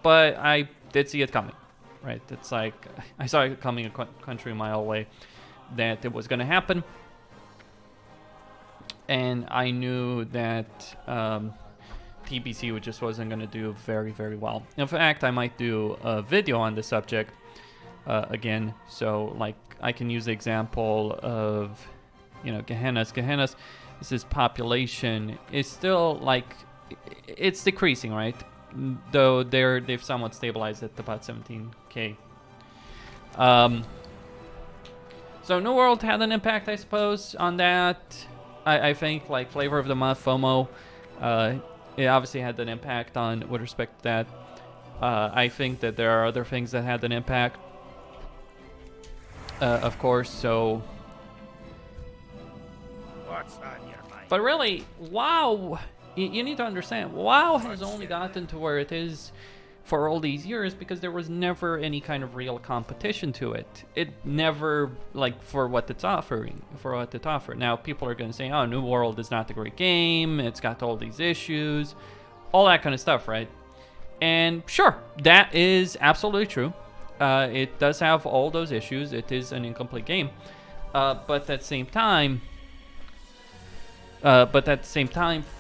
but I did see it coming. Right, it's like I saw it coming a country mile away that it was going to happen, and I knew that TBC just wasn't going to do very, very well. In fact, I might do a video on the subject again. So, like, I can use the example of, you know, Gehenna's. Gehenna's, this population is still, like, it's decreasing, right? Though they've somewhat stabilized at about 17k. So New World had an impact, I suppose, on that. I think, like, Flavor of the Month, FOMO, it obviously had an impact on with respect to that. I think that there are other things that had an impact, of course. So, What's on your mind? but really, WoW, you need to understand, WoW has only gotten to where it is for all these years because there was never any kind of real competition to it. It never, like, for what it's offering, for what it offered. Now, people are going to say, oh, New World is not a great game, it's got all these issues, all that kind of stuff, right? And sure, that is absolutely true. It does have all those issues. It is an incomplete game. But at the same time,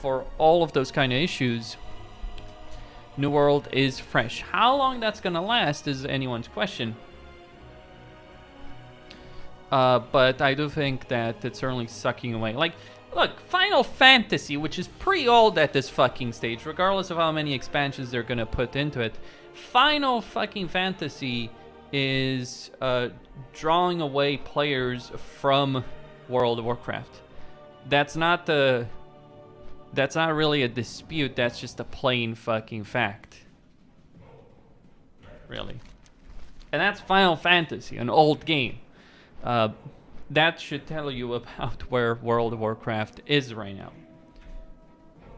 for all of those kind of issues, New World is fresh. How long that's gonna last is anyone's question. But I do think that it's certainly sucking away. Like, look, Final Fantasy, which is pretty old at this fucking stage, regardless of how many expansions they're gonna put into it, Final fucking Fantasy is drawing away players from World of Warcraft. That's not really a dispute, that's just a plain fucking fact. Really. And that's Final Fantasy, an old game. That should tell you about where World of Warcraft is right now.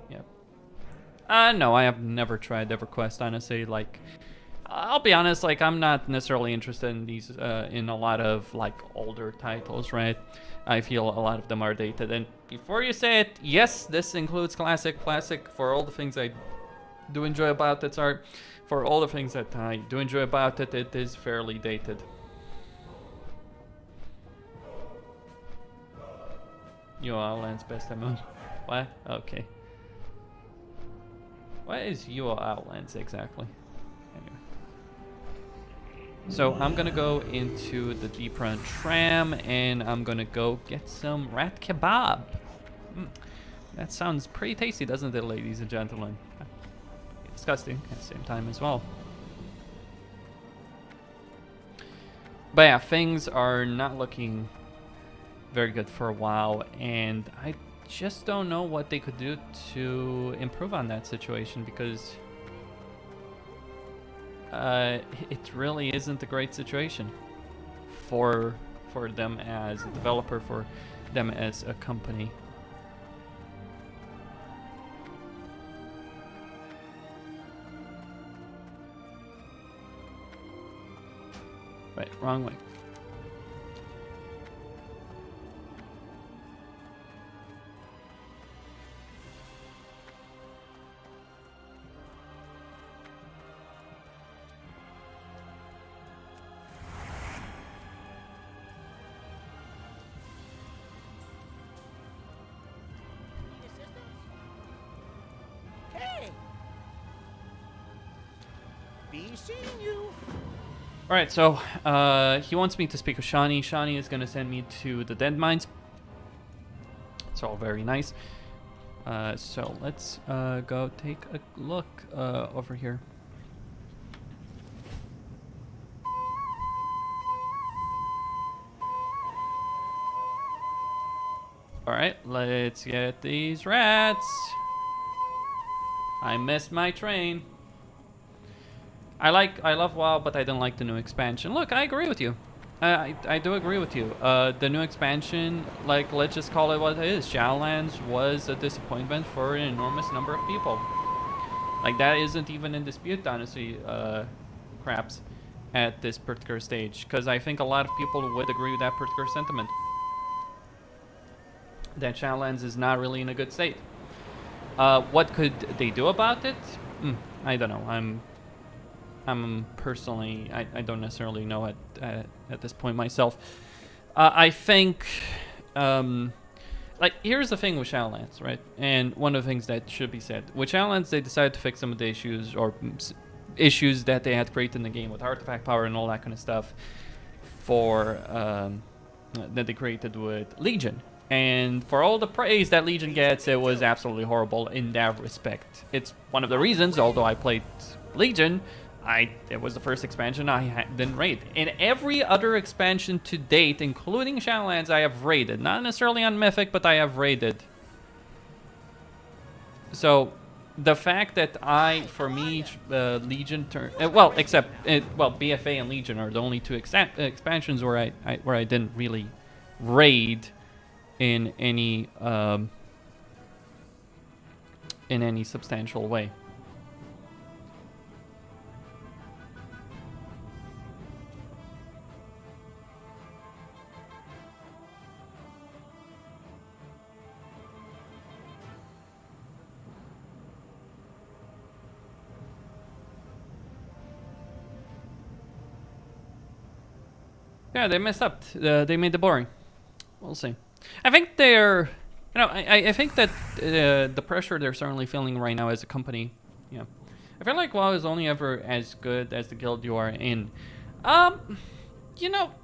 Yep. No, I have never tried EverQuest, honestly. Like, I'll be honest, like, I'm not necessarily interested in these, in a lot of, like, older titles, right? I feel a lot of them are dated. And before you say it, yes, this includes classic for all the things I do enjoy about its art. For all the things that I do enjoy about it, it is fairly dated. You Outlands best MMO. What? Okay. What is you Outlands exactly? Anyway. So I'm gonna go into the Deep Run tram and I'm gonna go get some rat kebab. That sounds pretty tasty, doesn't it, ladies and gentlemen? Disgusting at the same time as well. But yeah, things are not looking very good for a while, and I just don't know what they could do to improve on that situation, because it really isn't a great situation for them as a developer, for them as a company. Wait, wrong way. Seeing you. Alright, so he wants me to speak with Shani. Shani is going to send me to the Dead Mines. It's all very nice. So let's go take a look over here. Alright, let's get these rats. I missed my train. I love WoW, but I don't like the new expansion. Look, I agree with you. I do agree with you. The new expansion, like, let's just call it what it is. Shadowlands was a disappointment for an enormous number of people. Like, that isn't even in dispute, honestly, craps, at this particular stage. Because I think a lot of people would agree with that particular sentiment. That Shadowlands is not really in a good state. What could they do about it? I don't know. I'm personally, I don't necessarily know at this point myself. I think like, here's the thing with Shadowlands, right? And one of the things that should be said. With Shadowlands, they decided to fix some of the issues, or issues that they had created in the game with artifact power and all that kind of stuff for, that they created with Legion. And for all the praise that Legion gets, it was absolutely horrible in that respect. It's one of the reasons, although I played Legion, it was the first expansion I didn't raid. In every other expansion to date, including Shadowlands, I have raided. Not necessarily on Mythic, but I have raided. So, the fact that for me, Legion well, except, BFA and Legion are the only two expansions where I didn't really raid in any substantial way. Yeah, they messed up. They made it boring. We'll see. I think they're, I think that the pressure they're certainly feeling right now as a company, I feel like WoW is only ever as good as the guild you are in.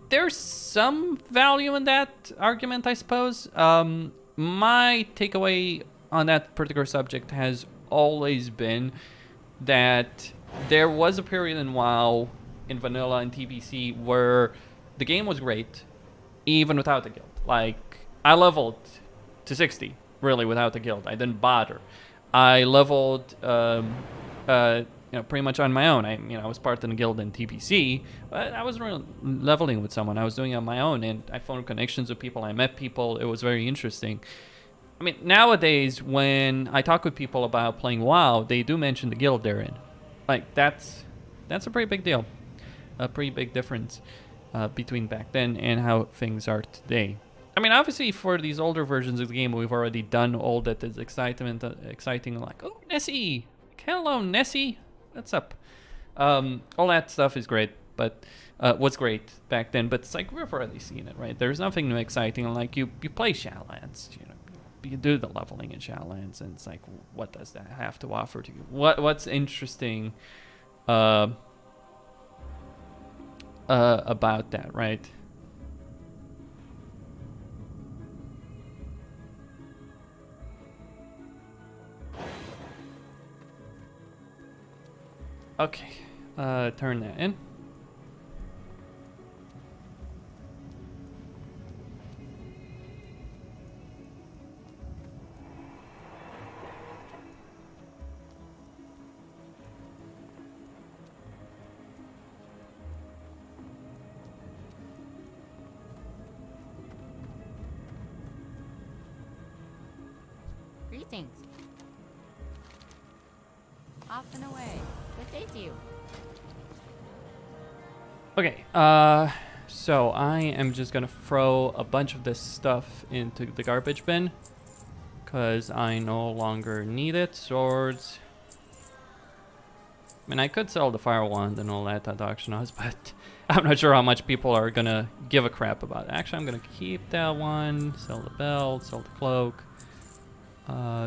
There's some value in that argument, I suppose. My takeaway on that particular subject has always been that there was a period in WoW, in vanilla and TBC, where the game was great, even without the guild. Like, I leveled to 60, really, without the guild. I didn't bother. I leveled, pretty much on my own. I was part of the guild in TBC, but I wasn't really leveling with someone. I was doing it on my own, and I formed connections with people. I met people. It was very interesting. I mean, nowadays, when I talk with people about playing WoW, they do mention the guild they're in. Like, that's a pretty big deal. A pretty big difference between back then and how things are today. I mean, obviously, for these older versions of the game, we've already done all that is exciting, like, oh, Nessie! Hello, Nessie! What's up? All that stuff is great, but was great back then, but it's like, we've already seen it, right? There's nothing new exciting, like, you play Shadowlands, you do the leveling in Shadowlands, and it's like, what does that have to offer to you? What's interesting about that, right? Okay, turn that in. Greetings. Off and away. Good day to you. Okay, so I am just gonna throw a bunch of this stuff into the garbage bin, because I no longer need it. Swords. I mean, I could sell the fire wand and all that at auction house, but I'm not sure how much people are gonna give a crap about it. Actually, I'm gonna keep that one, sell the belt, sell the cloak.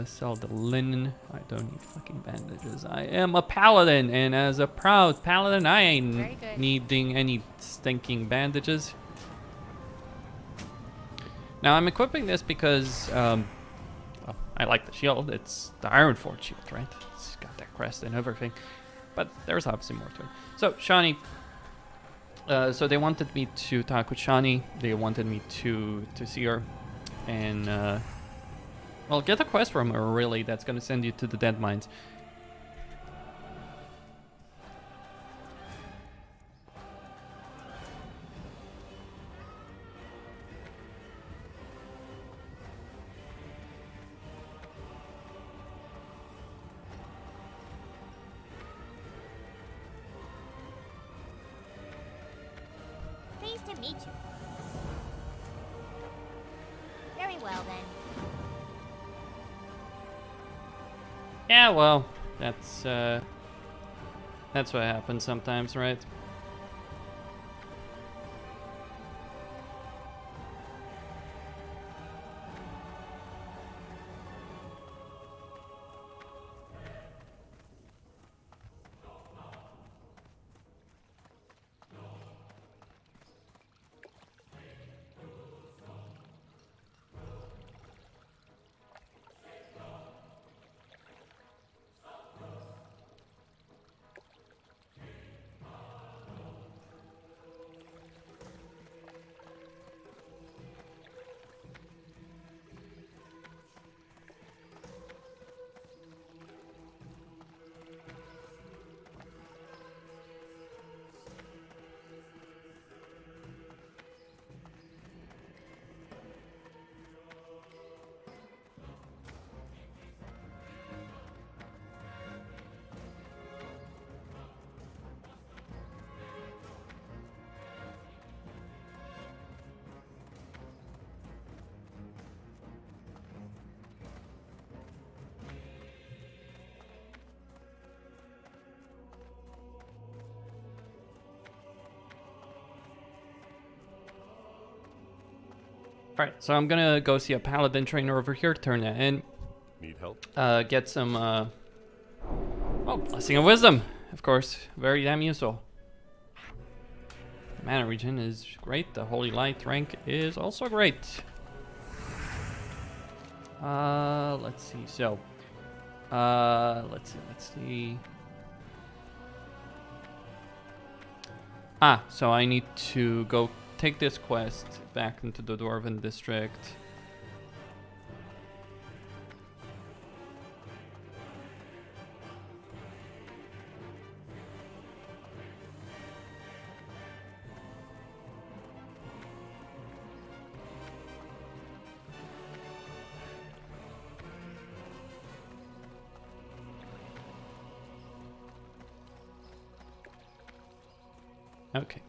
Sell the linen. I don't need fucking bandages. I am a paladin, and as a proud paladin, I ain't needing any stinking bandages. Now, I'm equipping this because, well, I like the shield. It's the Ironforge shield, right? It's got that crest and everything. But there's obviously more to it. So, Shani. So they wanted me to talk with Shani. They wanted me to see her. And, well, get a quest from her, really, that's going to send you to the Dead Mines. Pleased to meet you. Very well, then. Yeah, well, that's what happens sometimes, right? Right, so I'm gonna go see a paladin trainer over here, turn that in. Need help? Get some, oh, Blessing of Wisdom, of course, very damn useful. Mana regen is great, the Holy Light rank is also great. Let's see, so, let's see. So I need to go take this quest back into the Dwarven district. Okay.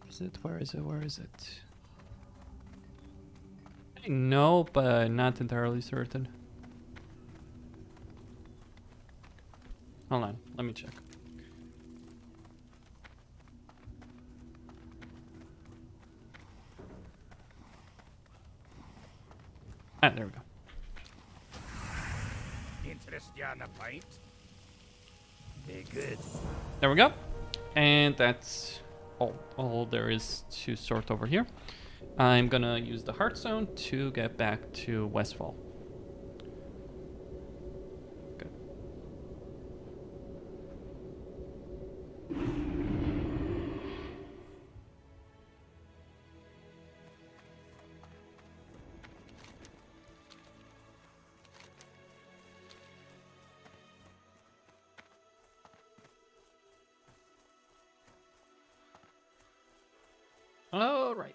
Is it? Where is it? Where is it? I know, but not entirely certain. Hold on, let me check. There we go. Interest you on a pint? Very good. There we go. And that's all there is to sort over here. I'm gonna use the Hearthstone to get back to Westfall. Good. All right.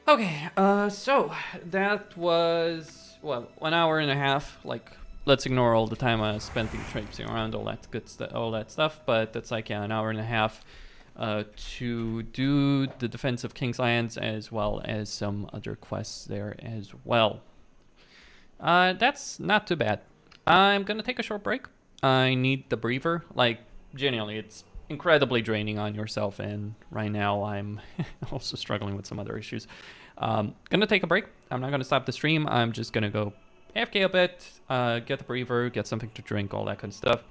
Okay, so that was, well, 1 hour and a half. Like, let's ignore all the time I spent traipsing around, all that good stuff, all that stuff. But that's like, yeah, 1 hour and a half to do the defense of King's Lands as well as some other quests there as well. That's not too bad. I'm gonna take a short break. I need the breather. Like, genuinely, it's incredibly draining on yourself, and right now I'm also struggling with some other issues. Gonna take a break. I'm not gonna stop the stream. I'm just gonna go AFK a bit, get the breather, get something to drink, all that kind of stuff,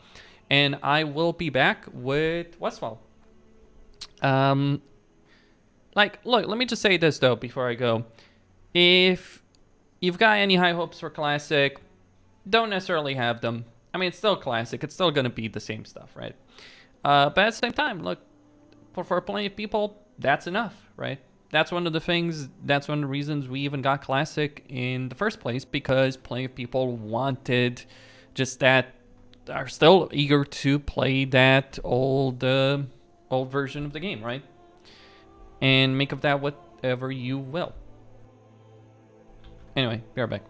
and I will be back with Westfall. Like, look, let me just say this though before I go. If you've got any high hopes for Classic, don't necessarily have them. I mean, it's still Classic. It's still gonna be the same stuff, right? But at the same time, look, for plenty of people, that's enough, right? That's one of the things, that's one of the reasons we even got Classic in the first place, because plenty of people wanted just that, are still eager to play that old version of the game, right? And make of that whatever you will. Anyway, be right back.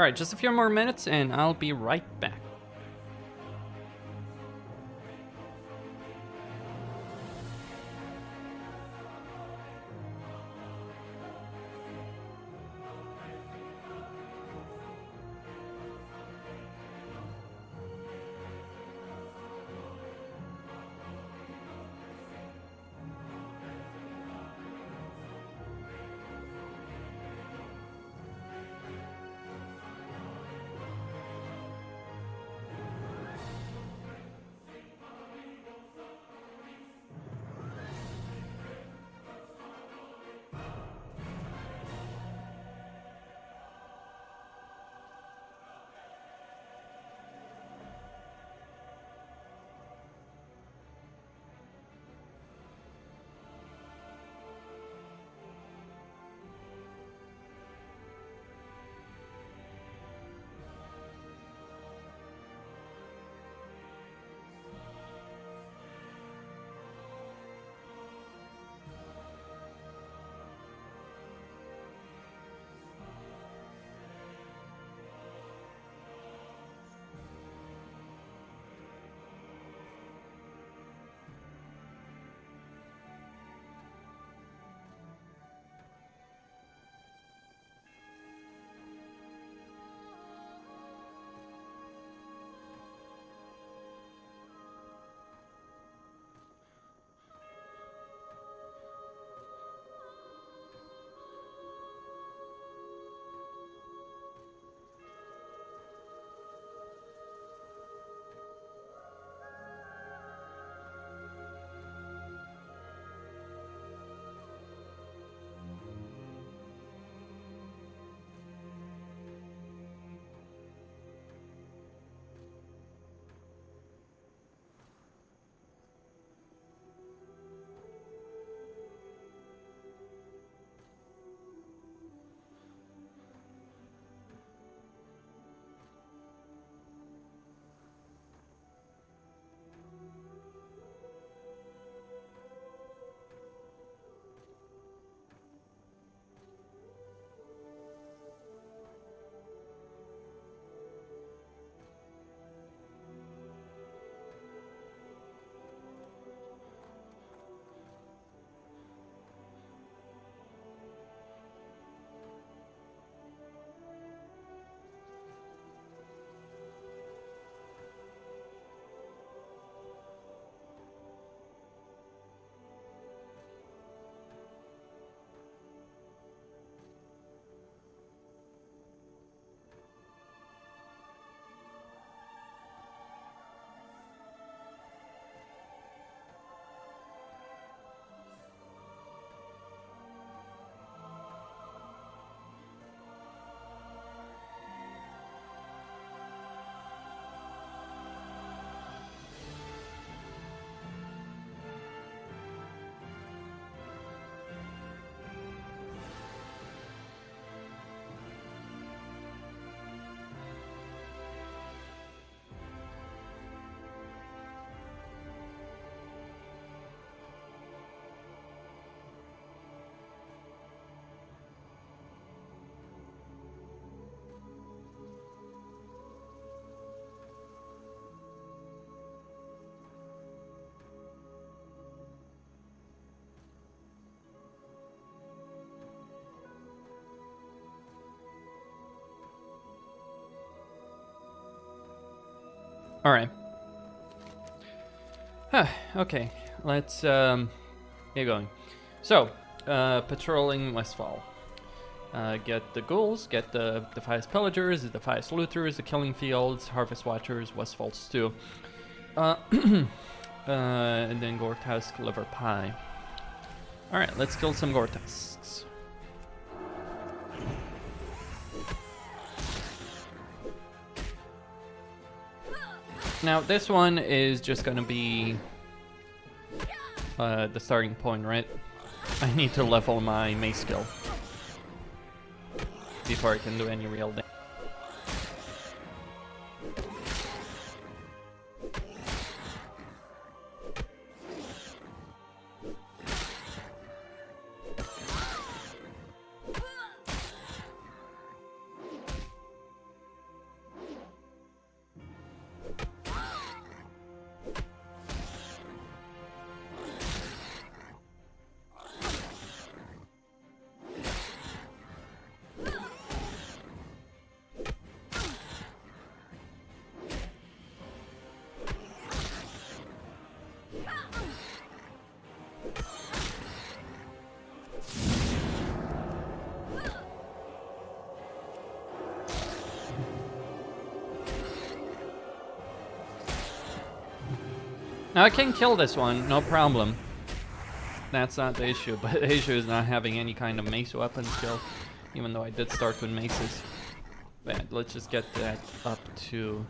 Alright, just a few more minutes and I'll be right back. Alright. Okay, let's get going. So, patrolling Westfall. Get the ghouls, get the Defias Pillagers, the Defias Looters, the Killing Fields, Harvest Watchers, Westfall's too. And then Gortask Liver Pie. Alright, let's kill some Gortasks. Now, this one is just gonna be the starting point, right? I need to level my mace skill before I can do any real damage. I can kill this one, no problem. That's not the issue, but the issue is not having any kind of mace weapon skill, even though I did start with maces. But let's just get that up to...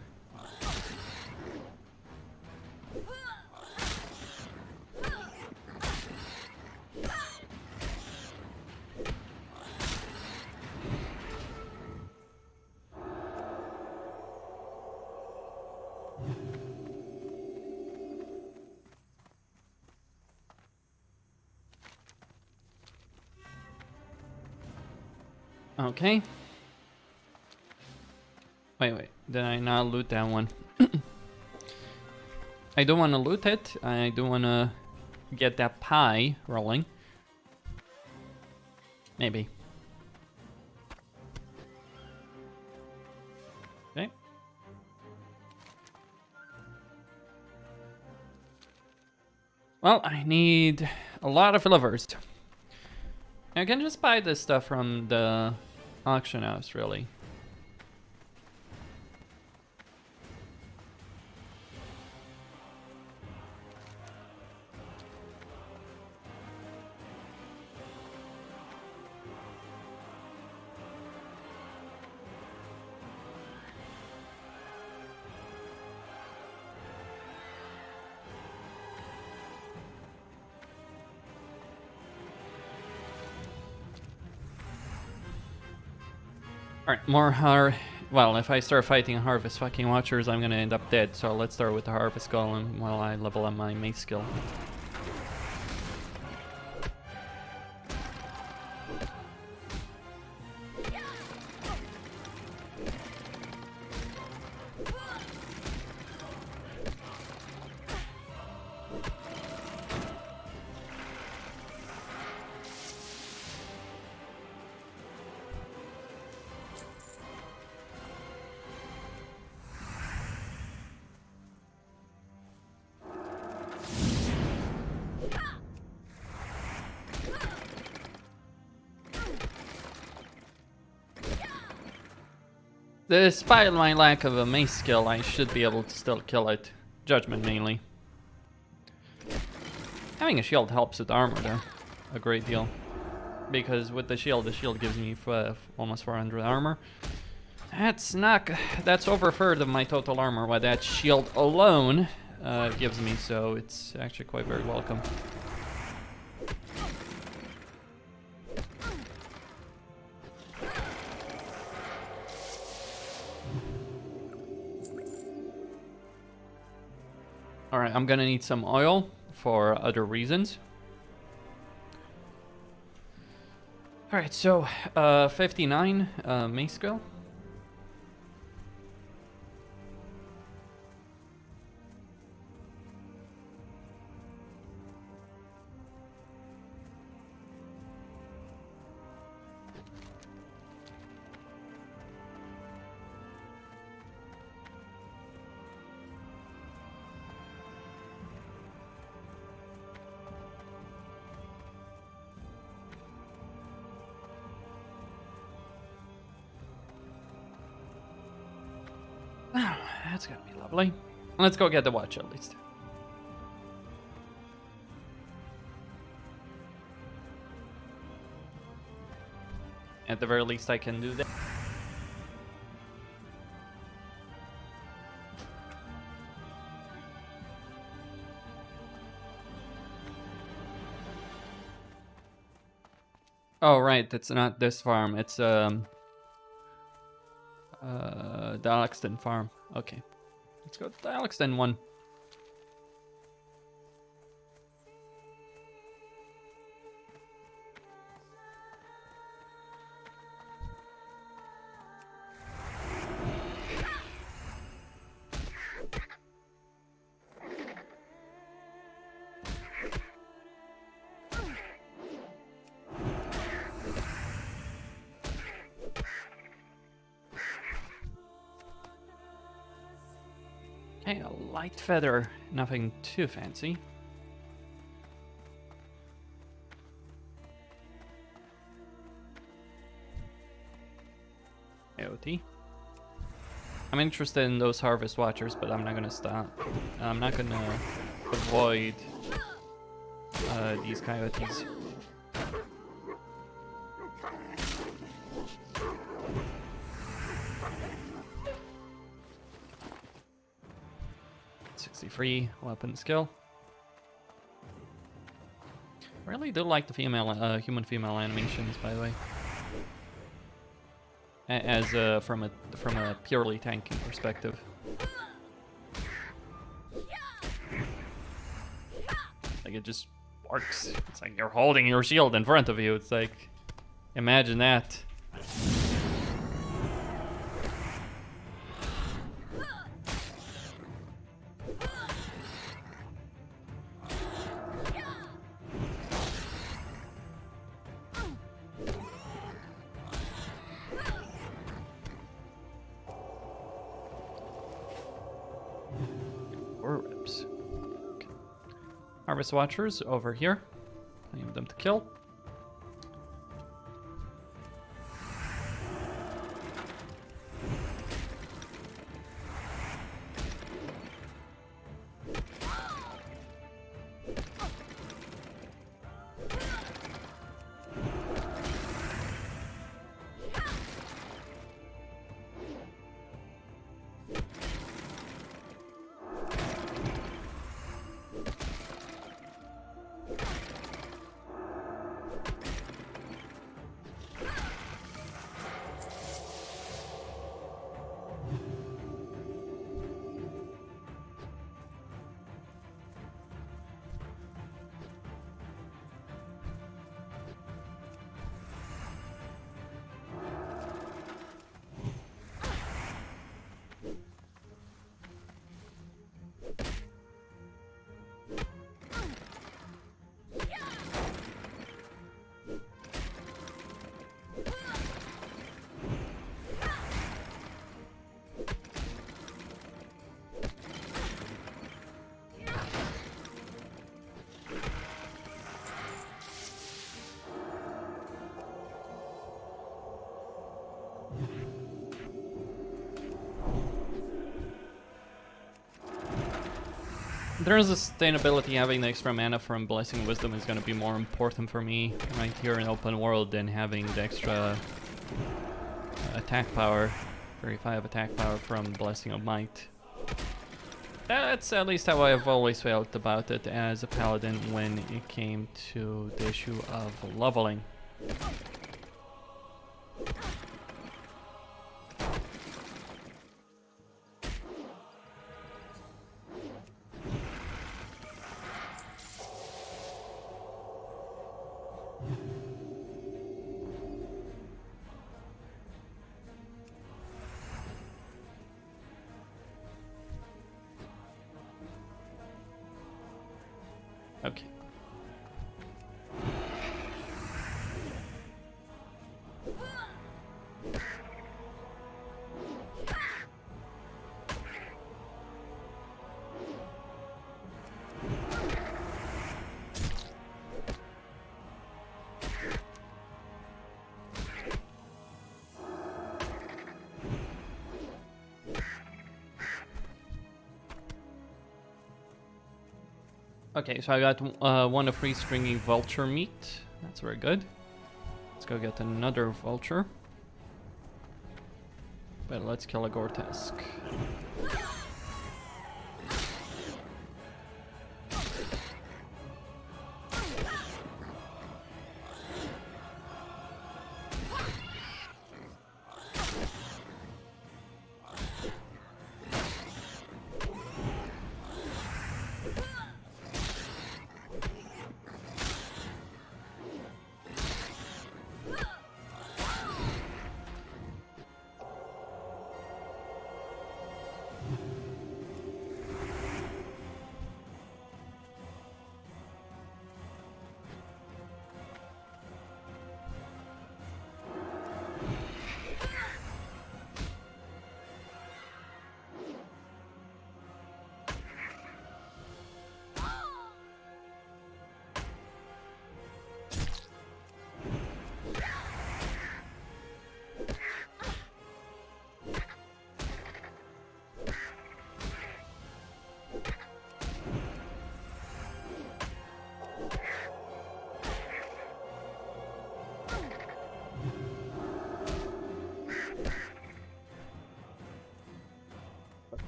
Okay. Wait, did I not loot that one? I don't want to loot it. I do want to get that pie rolling. Maybe. Okay. Well, I need a lot of livers. I can just buy this stuff from the auction house, really. Alright, more well, if I start fighting Harvest fucking Watchers, I'm gonna end up dead, so let's start with the Harvest Golem while I level up my mace skill. Despite my lack of a mace skill, I should be able to still kill it. Judgment mainly. Having a shield helps with armor though, a great deal. Because with the shield gives me almost 400 armor. That's over a third of my total armor, what that shield alone gives me, so it's actually quite very welcome. Alright, I'm gonna need some oil for other reasons. Alright, so 59 mace skill. That's gonna be lovely. Let's go get the watch at least. At the very least I can do that. Oh right, it's not this farm, it's the Alexton farm. Okay. Let's go to the Alexton one. Okay, a light feather, nothing too fancy. AOT. I'm interested in those Harvest Watchers, but I'm not gonna stop. I'm not gonna avoid these coyotes. Free weapon skill. I really do like the female, human female animations, by the way. As from a purely tanking perspective. Like it just works. It's like you're holding your shield in front of you. It's like, imagine that. Harvest Watchers over here. Plenty of them to kill. In terms of sustainability, having the extra mana from Blessing of Wisdom is going to be more important for me right here in open world than having the extra attack power, 35 attack power from Blessing of Might. That's at least how I've always felt about it as a paladin when it came to the issue of leveling. Okay. Okay, so I got one of free stringy vulture meat. That's very good. Let's go get another vulture. But let's kill a Gortask.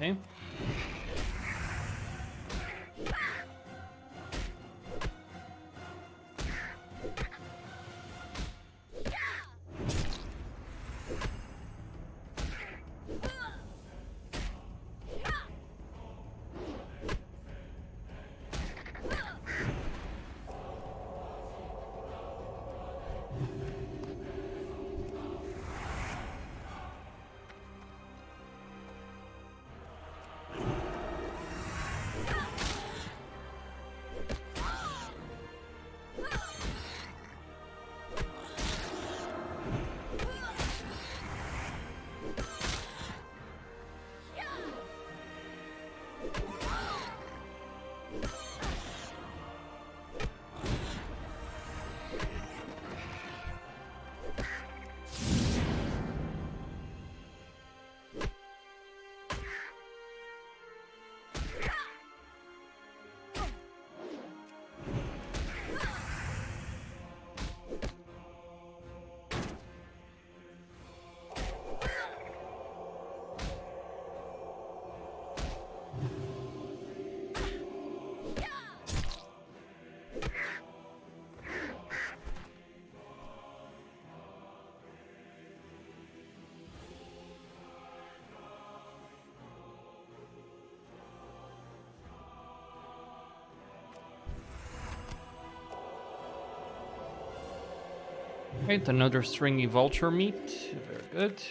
Okay. Right, another stringy vulture meat. Very good.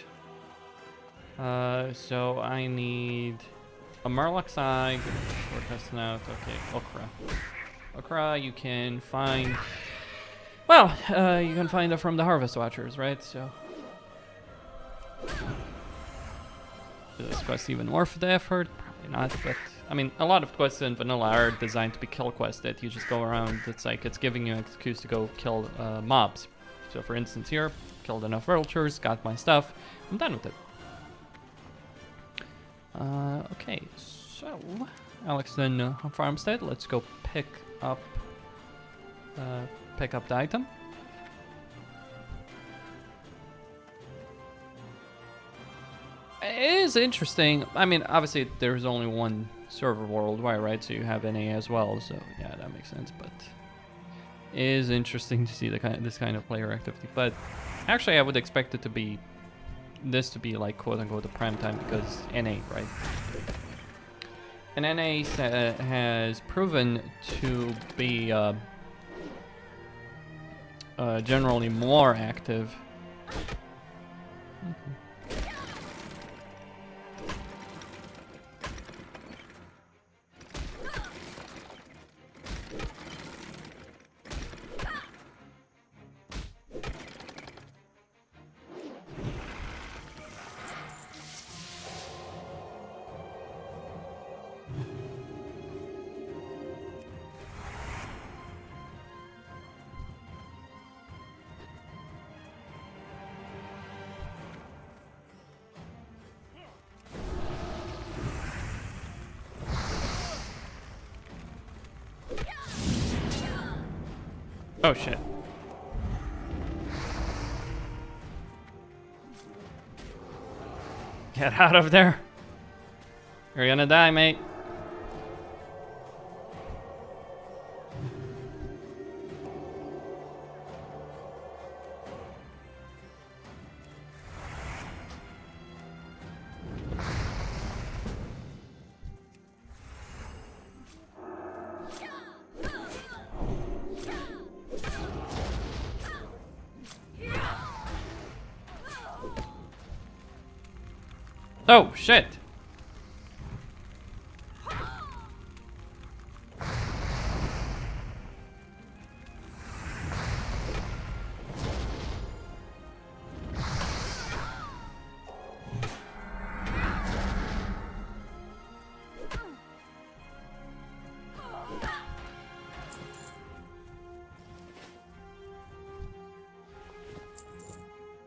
So I need a Murloc's Eye. We're testing out. Okay, Okra. Okra, you can find. Well, you can find it from the Harvest Watchers, right? So. Is this quest even worth the effort? Probably not, but. I mean, a lot of quests in vanilla are designed to be kill quested. You just go around, it's like it's giving you an excuse to go kill mobs. So for instance here, killed enough vultures, got my stuff, I'm done with it. Okay, so Alexton Farmstead, let's go pick up the item. It is interesting. I mean, obviously there's only one server worldwide, right? So you have NA as well. So yeah, that makes sense. But it is interesting to see this kind of player activity. But actually, I would expect it to be like quote unquote the prime time because NA, right? And NA has proven to be generally more active. Oh shit. Get out of there. You're gonna die, mate. Oh, shit.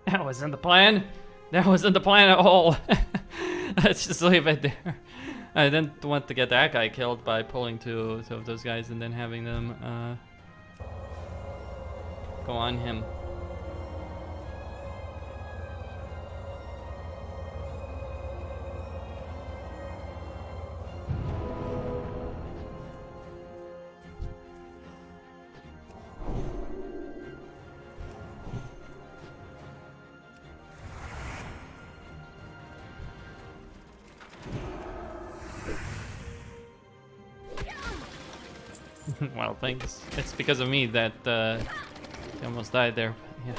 That wasn't the plan. That wasn't the plan at all. Let's just leave it there. I didn't want to get that guy killed by pulling two of those guys and then having them go on him. Well, thanks. It's because of me that he almost died there. Yeah.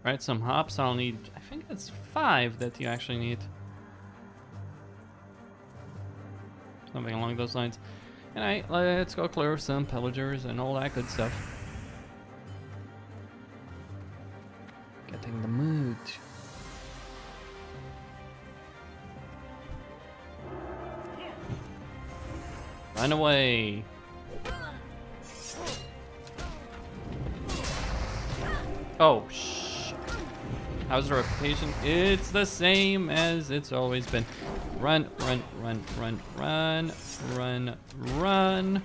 Right, some hops. I'll need, I think it's 5 that you actually need. Something along those lines. Alright, let's go clear some pillagers and all that good stuff. Getting the mood. Run away. Oh, how's the reputation? It's the same as it's always been. Run, run, run, run, run, run, run.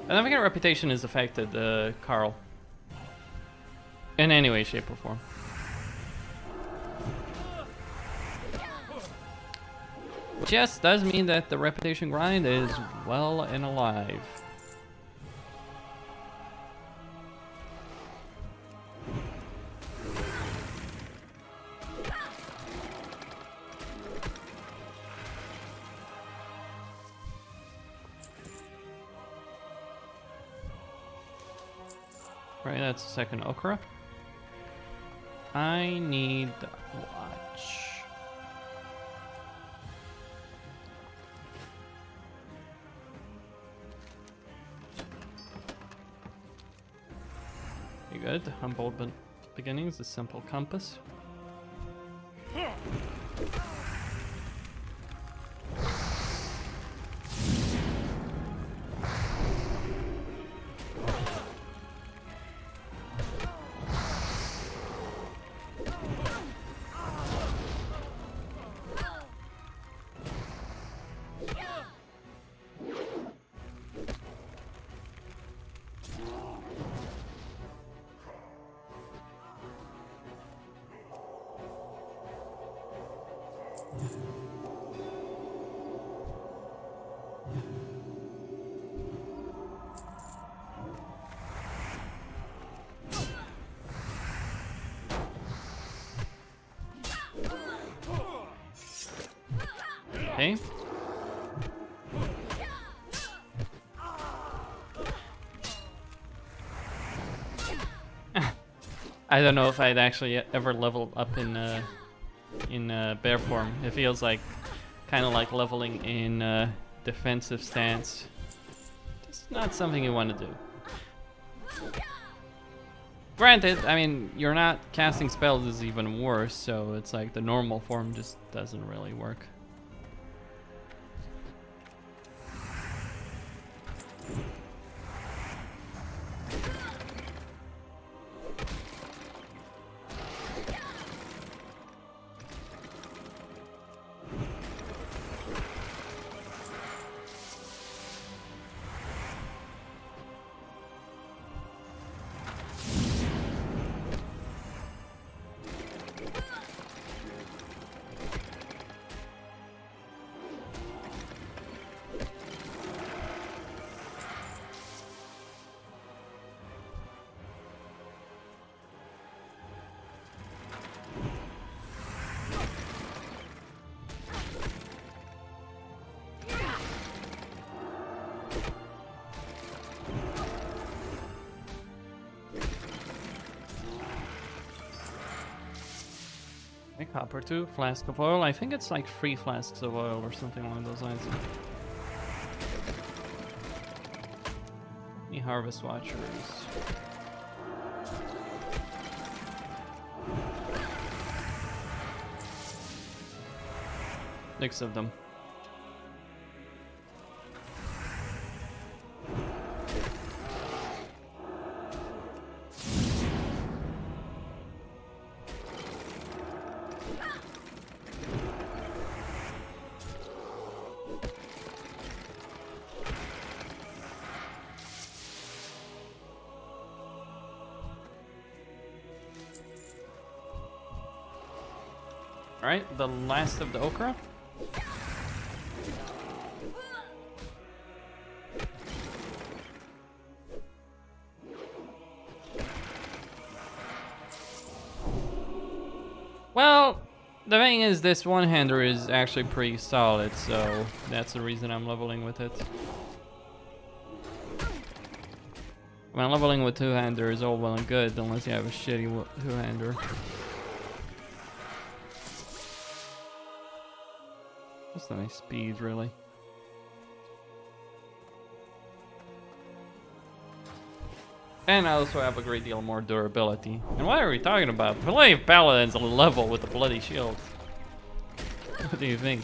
I don't think our reputation is affected, Carl. In any way, shape, or form. Which, yes, does mean that the reputation grind is well and alive. Right, that's the second okra. I need the watch. You good? Humble beginnings, a simple compass. Okay. I don't know if I'd actually ever level up in bear form. It feels like kind of like leveling in defensive stance. It's not something you want to do. Granted, I mean, you're not casting spells is even worse, so it's like the normal form just doesn't really work. Copper 2, flask of oil. I think it's like 3 flasks of oil or something along those lines. Harvest Watchers. 6 of them. Alright, the last of the okra. Well, the thing is, this one-hander is actually pretty solid, so that's the reason I'm leveling with it. I mean, leveling with two-hander is all well and good, unless you have a shitty two-hander. That's a nice speed, really. And I also have a great deal more durability. And what are we talking about? Plenty of paladins on level with the bloody shield. What do you think?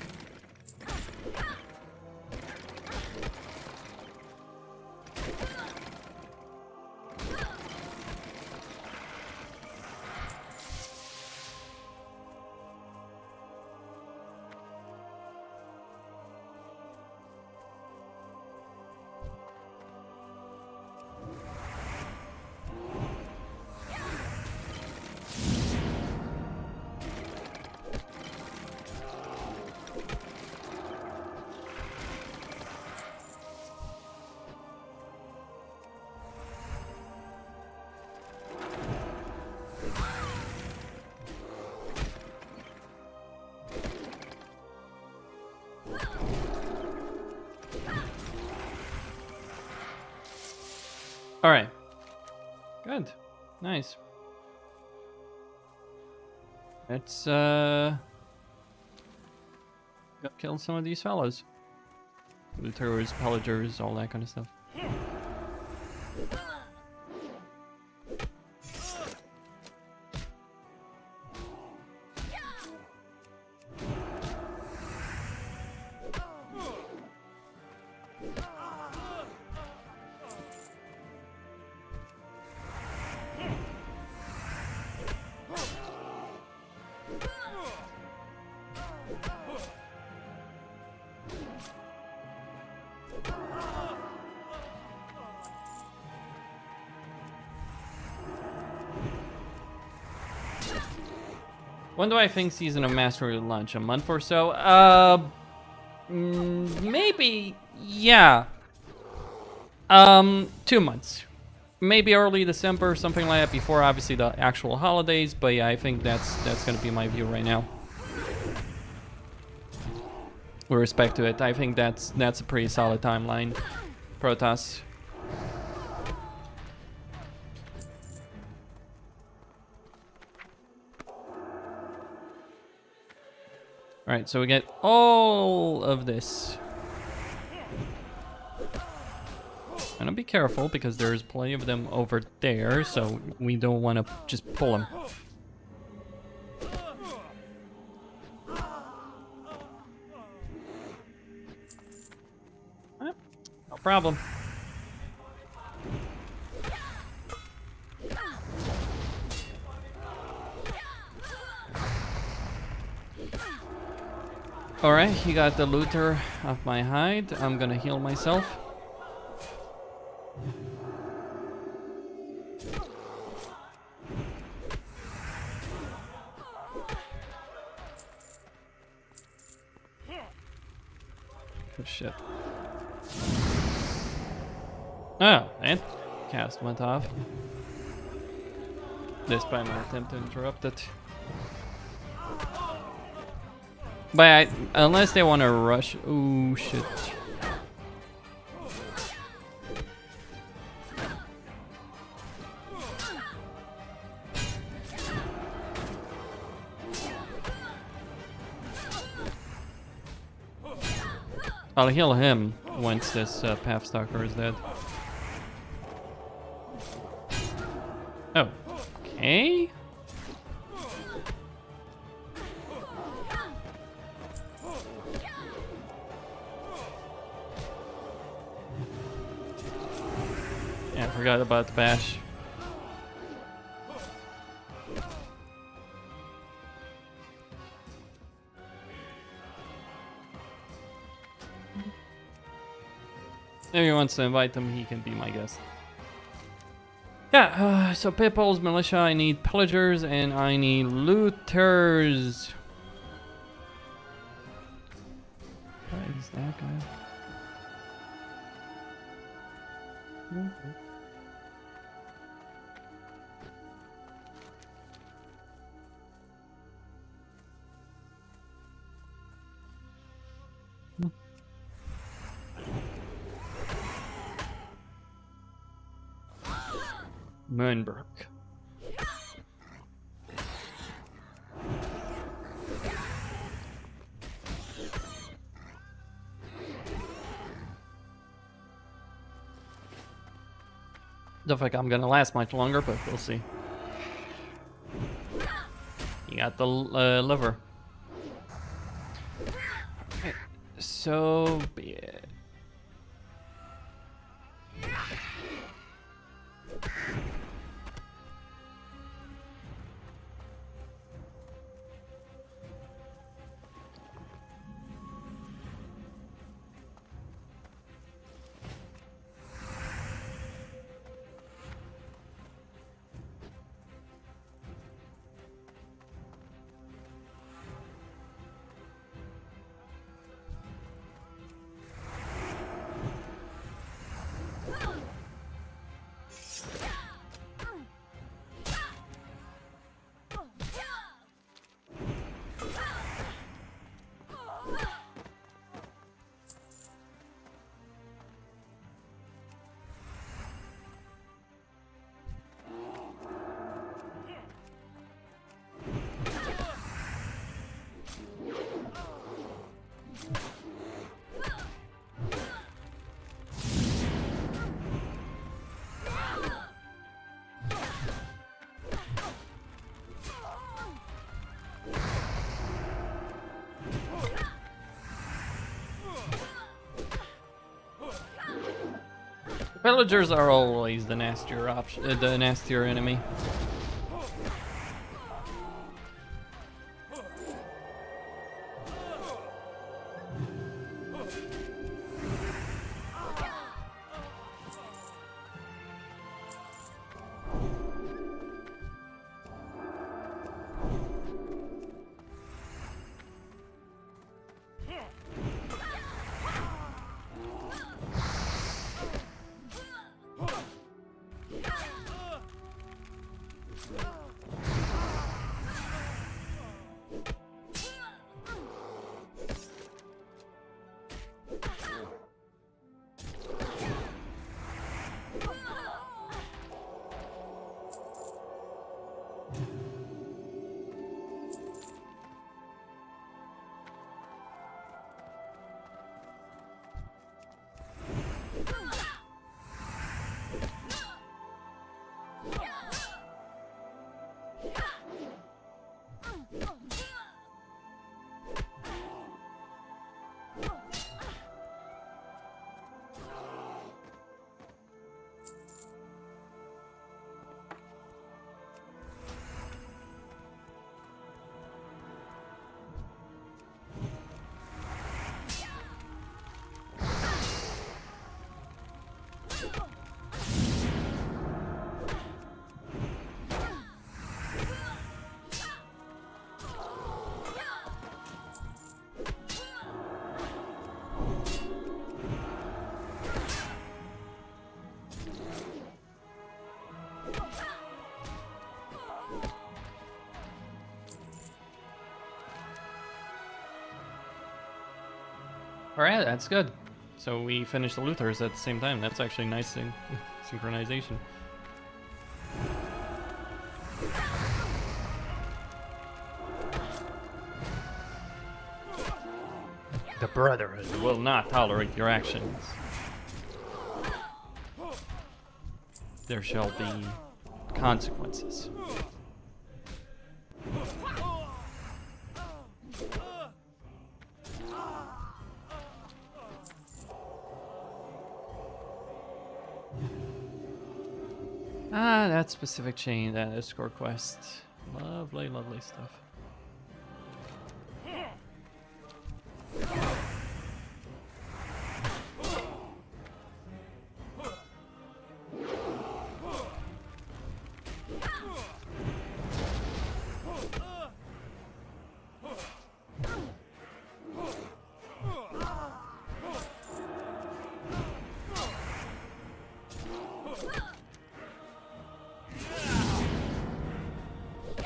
All right. Good. Nice. Let's go kill some of these fellows. Looters, pillagers, all that kind of stuff. When do I think Season of Mastery will launch? A month or so? Maybe, yeah. 2 months. Maybe early December, something like that, before obviously the actual holidays, but yeah, I think that's gonna be my view right now. With respect to it, I think that's a pretty solid timeline. Protoss. Alright, so we get all of this. And I'll be careful because there's plenty of them over there, so we don't want to just pull them. No problem. Alright, he got the looter off my hide. I'm gonna heal myself. Oh shit. Oh, and cast went off. Despite my attempt to interrupt it. But unless they want to rush... Oh, shit. I'll heal him once this Pathstalker is dead. Oh. Okay. forgot about the bash. If he wants to invite them, he can be my guest. Yeah, so Pitbull's militia, I need pillagers and I need looters. What is that guy? Moonbrook. Don't think I'm gonna last much longer, but we'll see. You got the liver. Okay, so be it. Villagers are always the nastier option, the nastier enemy. Alright, that's good. So we finished the Luthers at the same time. That's actually nice synchronization. The Brotherhood will not tolerate your actions. There shall be consequences. Ah, that specific chain, that escort quest. Lovely, lovely stuff.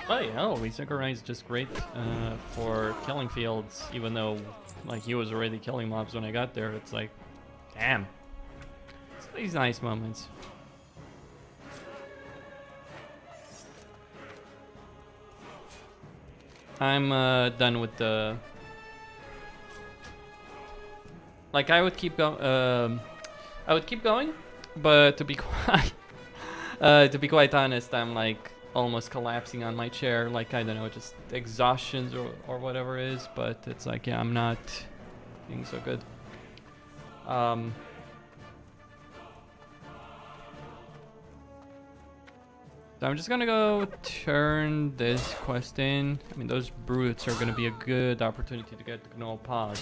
Oh yeah, Isekai is just great for killing fields, even though like he was already killing mobs when I got there. It's like, damn. It's these nice moments. I'm done with the. Like I would keep going. I would keep going, but to be quite honest, I'm like almost collapsing on my chair, like I don't know, just exhaustions or whatever it is. But it's like, yeah, I'm not being so good. So I'm just gonna go turn this quest in. I mean, those brutes are gonna be a good opportunity to get the Gnoll Pod.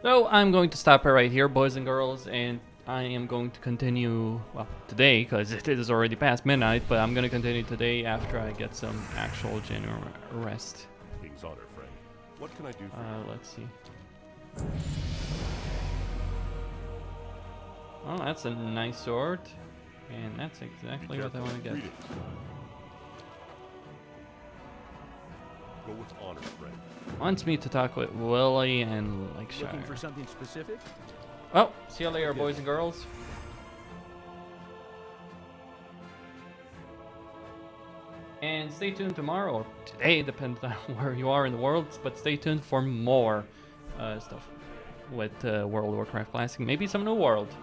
So I'm going to stop it right here, boys and girls, and I am going to continue, well, today, because it is already past midnight, but I'm going to continue today after I get some actual genuine rest. King's honor, friend. What can I do for you? Let's see. Oh, that's a nice sword, and that's exactly what I want to get. Greetings. Go with honor, friend. Wants me to talk with Willie and like Looking Shire. for something specific? Oh, see you later, boys and girls. And stay tuned tomorrow, or today, depends on where you are in the world, but stay tuned for more stuff with World of Warcraft Classic. Maybe some new world.